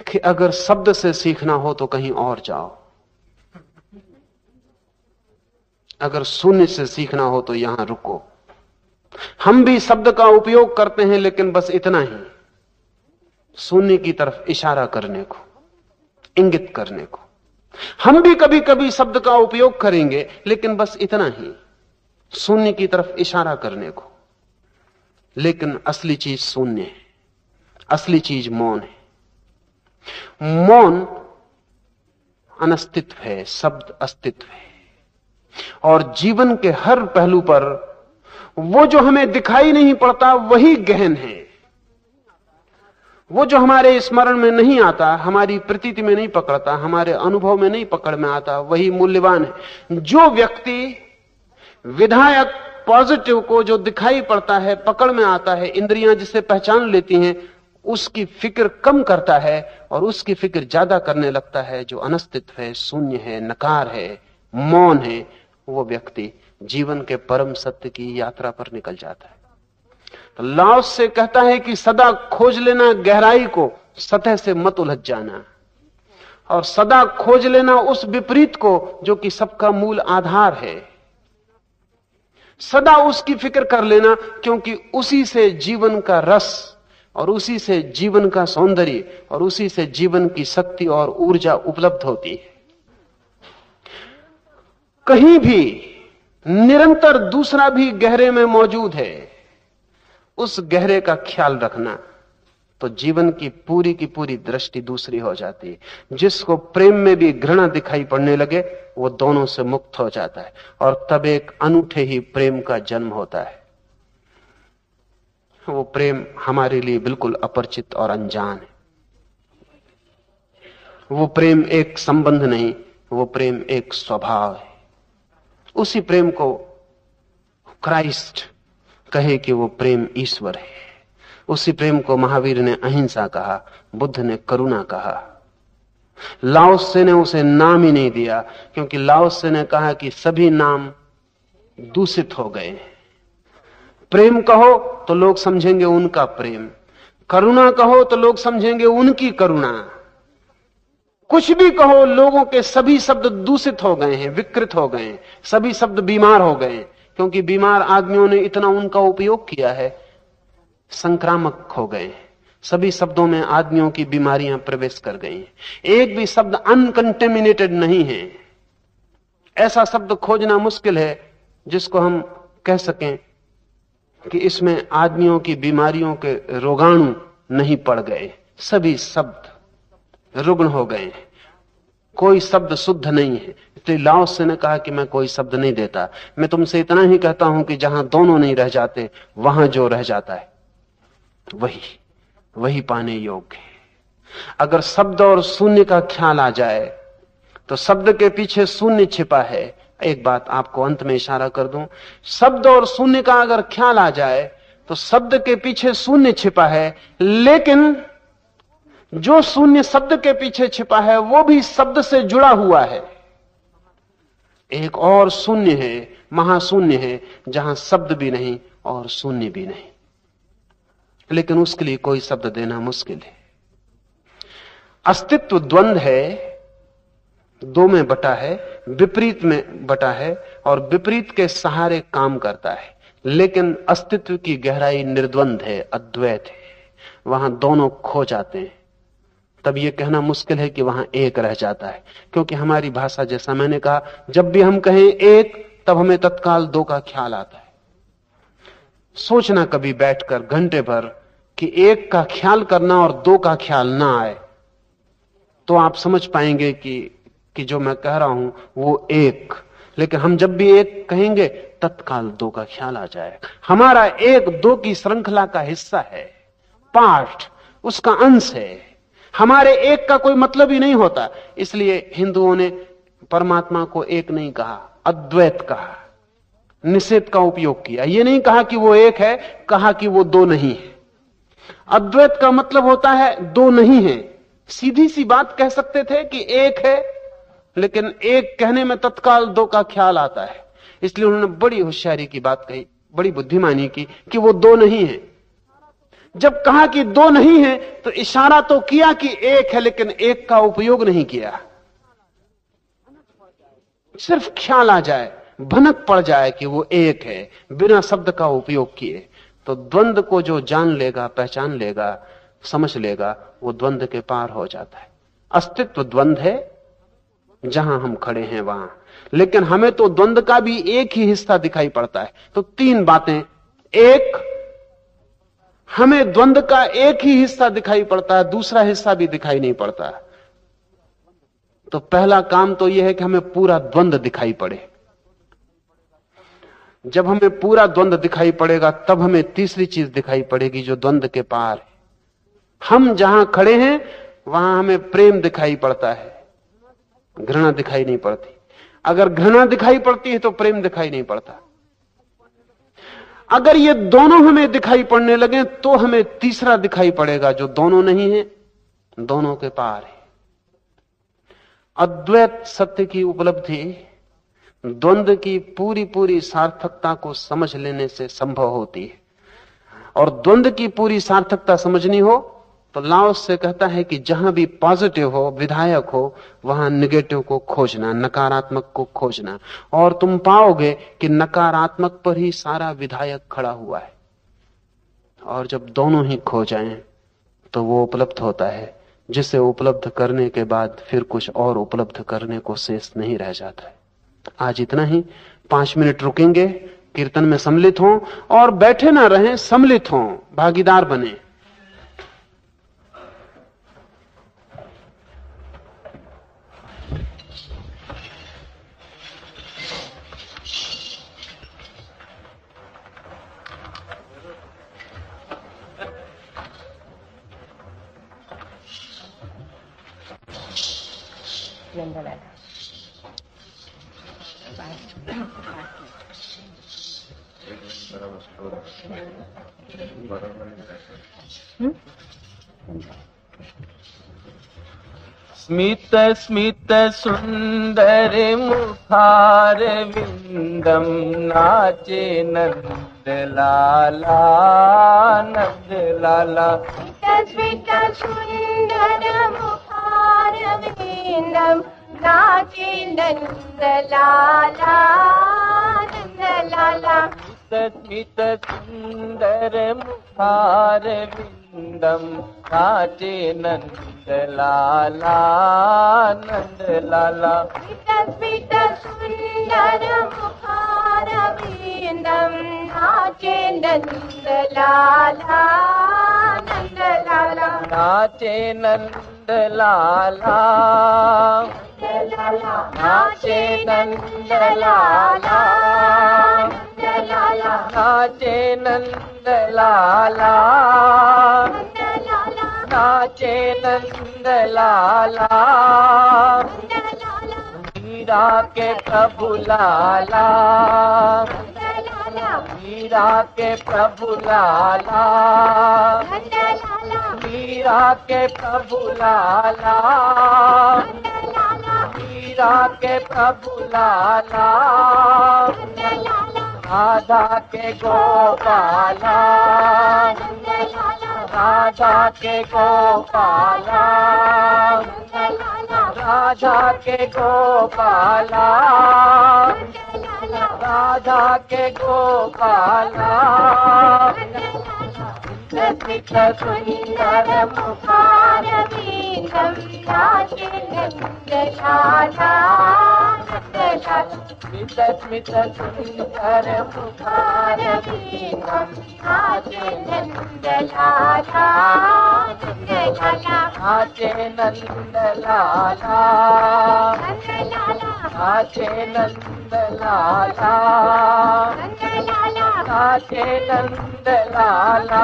Speaker 2: कि अगर शब्द से सीखना हो तो कहीं और जाओ, अगर शून्य से सीखना हो तो यहां रुको। हम भी शब्द का उपयोग करते हैं, लेकिन बस इतना ही, शून्य की तरफ इशारा करने को, इंगित करने को। हम भी कभी कभी शब्द का उपयोग करेंगे, लेकिन बस इतना ही, शून्य की तरफ इशारा करने को। लेकिन असली चीज शून्य है, असली चीज मौन है। मौन अनस्तित्व है, शब्द अस्तित्व है। और जीवन के हर पहलू पर वो जो हमें दिखाई नहीं पड़ता वही गहन है, वो जो हमारे स्मरण में नहीं आता, हमारी प्रतीति में नहीं पकड़ता, हमारे अनुभव में नहीं पकड़ में आता, वही मूल्यवान है। जो व्यक्ति विधायक पॉजिटिव को जो दिखाई पड़ता है, पकड़ में आता है, इंद्रियां जिसे पहचान लेती हैं, उसकी फिक्र कम करता है और उसकी फिक्र ज्यादा करने लगता है जो अनस्तित्व है, शून्य है, नकार है, मौन है। वो व्यक्ति जीवन के परम सत्य की यात्रा पर निकल जाता है। तो लाओस से कहता है कि सदा खोज लेना गहराई को, सतह से मत उलझ जाना, और सदा खोज लेना उस विपरीत को जो कि सबका मूल आधार है। सदा उसकी फिक्र कर लेना, क्योंकि उसी से जीवन का रस और उसी से जीवन का सौंदर्य और उसी से जीवन की शक्ति और ऊर्जा उपलब्ध होती है। कहीं भी निरंतर दूसरा भी गहरे में मौजूद है, उस गहरे का ख्याल रखना, तो जीवन की पूरी दृष्टि दूसरी हो जाती है। जिसको प्रेम में भी घृणा दिखाई पड़ने लगे, वो दोनों से मुक्त हो जाता है और तब एक अनूठे ही प्रेम का जन्म होता है। वो प्रेम हमारे लिए बिल्कुल अपरिचित और अनजान है। वो प्रेम एक संबंध नहीं, वो प्रेम एक स्वभाव है। उसी प्रेम को क्राइस्ट कहे कि वो प्रेम ईश्वर है। उसी प्रेम को महावीर ने अहिंसा कहा, बुद्ध ने करुणा कहा। लाओत्से ने उसे नाम ही नहीं दिया, क्योंकि लाओत्से ने कहा कि सभी नाम दूषित हो गए। प्रेम कहो तो लोग समझेंगे उनका प्रेम, करुणा कहो तो लोग समझेंगे उनकी करुणा। कुछ भी कहो, लोगों के सभी शब्द दूषित हो गए हैं, विकृत हो गए हैं, सभी शब्द बीमार हो गए हैं, क्योंकि बीमार आदमियों ने इतना उनका उपयोग किया है, संक्रामक हो गए। सभी शब्दों में आदमियों की बीमारियां प्रवेश कर गई हैं। एक भी शब्द अनकंटेमिनेटेड नहीं है। ऐसा शब्द खोजना मुश्किल है जिसको हम कह सकें कि इसमें आदमियों की बीमारियों के रोगाणु नहीं पड़ गए। सभी शब्द रुग्ण हो गए, कोई शब्द शुद्ध नहीं है। इसलिए लाओत्से ने कहा कि मैं कोई शब्द नहीं देता, मैं तुमसे इतना ही कहता हूं कि जहां दोनों नहीं रह जाते, वहां जो रह जाता है वही पाने योग्य है। अगर शब्द और शून्य का ख्याल आ जाए तो शब्द के पीछे शून्य छिपा है। एक बात आपको अंत में इशारा कर दूं, शब्द और शून्य का अगर ख्याल आ जाए तो शब्द के पीछे शून्य छिपा है, लेकिन जो शून्य शब्द के पीछे छिपा है वो भी शब्द से जुड़ा हुआ है। एक और शून्य है, महाशून्य है, जहां शब्द भी नहीं और शून्य भी नहीं, लेकिन उसके लिए कोई शब्द देना मुश्किल है। अस्तित्व द्वंद है, दो में बटा है, विपरीत में बटा है और विपरीत के सहारे काम करता है। लेकिन अस्तित्व की गहराई निर्द्वंद है, अद्वैत है, वहां दोनों खो जाते हैं। तब यह कहना मुश्किल है कि वहां एक रह जाता है, क्योंकि हमारी भाषा, जैसा मैंने कहा, जब भी हम कहें एक, तब हमें तत्काल दो का ख्याल आता है। सोचना कभी बैठकर घंटे भर कि एक का ख्याल करना और दो का ख्याल ना आए, तो आप समझ पाएंगे कि जो मैं कह रहा हूं वो एक। लेकिन हम जब भी एक कहेंगे तत्काल दो का ख्याल आ जाएगा। हमारा एक दो की श्रृंखला का हिस्सा है, पार्ट, उसका अंश है। हमारे एक का कोई मतलब ही नहीं होता। इसलिए हिंदुओं ने परमात्मा को एक नहीं कहा, अद्वैत कहा, निषेध का उपयोग किया। यह नहीं कहा कि वो एक है, कहा कि वो दो नहीं है। अद्वैत का मतलब होता है दो नहीं है। सीधी सी बात कह सकते थे कि एक है, लेकिन एक कहने में तत्काल दो का ख्याल आता है। इसलिए उन्होंने बड़ी होशियारी की बात कही, बड़ी बुद्धिमानी की कि वो दो नहीं है। जब कहा कि दो नहीं है तो इशारा तो किया कि एक है, लेकिन एक का उपयोग नहीं किया। सिर्फ ख्याल आ जाए, भनक पड़ जाए कि वो एक है, बिना शब्द का उपयोग किए, तो द्वंद को जो जान लेगा, पहचान लेगा, समझ लेगा, वो द्वंद के पार हो जाता है। अस्तित्व द्वंद है, जहां हम खड़े हैं वहां, लेकिन हमें तो द्वंद का भी एक ही हिस्सा दिखाई पड़ता है। तो तीन बातें, एक, हमें द्वंद का एक ही हिस्सा दिखाई पड़ता है, दूसरा हिस्सा भी दिखाई नहीं पड़ता। तो पहला काम तो यह है कि हमें पूरा द्वंद दिखाई पड़े। जब हमें पूरा द्वंद दिखाई पड़ेगा, तब हमें तीसरी चीज दिखाई पड़ेगी जो द्वंद के पार है। हम जहां खड़े हैं वहां हमें प्रेम दिखाई पड़ता है, घृणा दिखाई नहीं पड़ती। अगर घृणा दिखाई पड़ती है तो प्रेम दिखाई नहीं पड़ता। अगर ये दोनों हमें दिखाई पड़ने लगे तो हमें तीसरा दिखाई पड़ेगा जो दोनों नहीं है, दोनों के पार है। अद्वैत सत्य की उपलब्धि द्वंद्व की पूरी पूरी सार्थकता को समझ लेने से संभव होती है। और द्वंद्व की पूरी सार्थकता समझनी हो तो लाओस से कहता है कि जहां भी पॉजिटिव हो, विधायक हो, वहां निगेटिव को खोजना, नकारात्मक को खोजना, और तुम पाओगे कि नकारात्मक पर ही सारा विधायक खड़ा हुआ है। और जब दोनों ही खो जाएं तो वो उपलब्ध होता है जिसे उपलब्ध करने के बाद फिर कुछ और उपलब्ध करने को शेष नहीं रह जाता है। आज इतना ही, 5 मिनट रुकेंगे, कीर्तन में सम्मिलित हों और बैठे ना रहें, सम्मिलित हों, भागीदार बने।
Speaker 3: स्मित स्मित सुंदर मुखार विंदम नाचे नंद लाला, नंद लाला।
Speaker 4: स्मित सुंदर मुखार विंदम नाचे नंद लाला, नंद लाला।
Speaker 3: स्मित सुंदर मुखार विंदम नाचे नंद लाला, नंद लाला।
Speaker 4: स्मित सुंदर मुखार विंदम नाचे नंद लाला, नंद लाला।
Speaker 3: नाचे नंद लाला, नाचे नंद लाला, नाचे नंद लाला, नाचे नंद लाला। मीरा के प्रभु लाला, मीरा के प्रभु लाला, मीरा के प्रभु लाला, मीरा के प्रभु लाला। राधा के गोपाला, राधा के गोपाला, राधा के गोपाला, राधा के गोपाला। स्मित सुंदर मुखार विंदम नाचे नंद लाला, नंद लाला। स्मित स्मित सुंदर मुखार विंदम नाचे नंद लाला, नंद लाला। नाचे नंद लाला, नंद लाला। नाचे नंद लाला, नंद लाला। नाचे नंद लाला,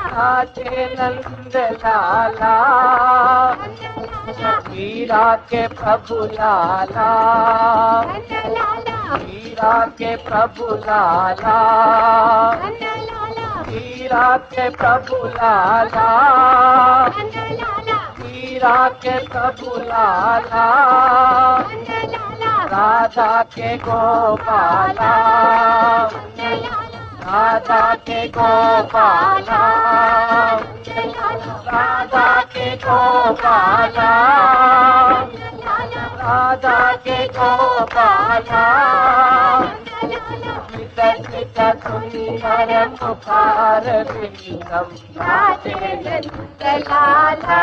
Speaker 3: नाचे नंद लाला। मीरा के प्रभु लाला, मीरा के प्रभु लाला, मीरा के प्रभु लाला, मीरा के प्रभु लाला। राधा के गोपाला, राधा के गोपाला, राधा के गोपाला, राधा के गोपाला। स्मित स्मित सुंदर मुखार विंदम नाचे नंद लाला,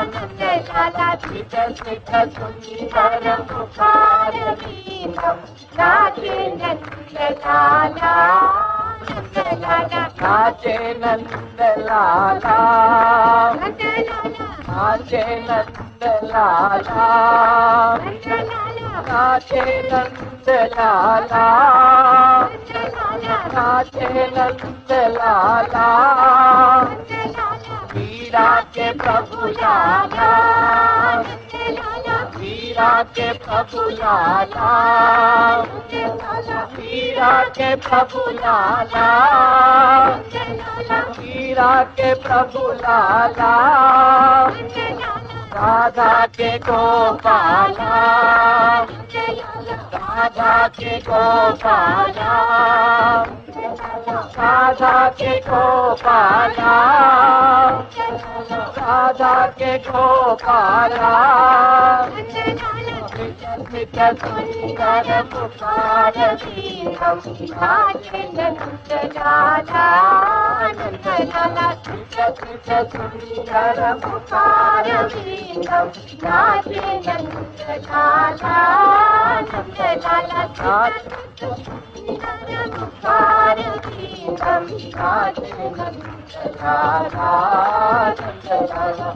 Speaker 3: नंद लाला। स्मित स्मित सुंदर मुखार विंदम नाचे नंद लाला, नंद लाला। नाचे नंद लाला, नंद लाला। नाचे नंद लाला, नंद लाला। नाचे नंद लाला नाचे नंद लाला वीरा के प्रभु लाला वीरा के प्रभु लाला वीरा के प्रभु लाला वीरा के प्रभु लाला राधा के गोपाला राधा के गोपाला राधा के गोपाला राधा के गोपाला मिट सुंदर पुकार वीरम नाचे नंद लाला नंद लाला मिट सुंदर पुकार वीरम नाचे नंद लाला नंद लाला सुंदर पुकार वीरम नाचे नंद लाला नंद लाला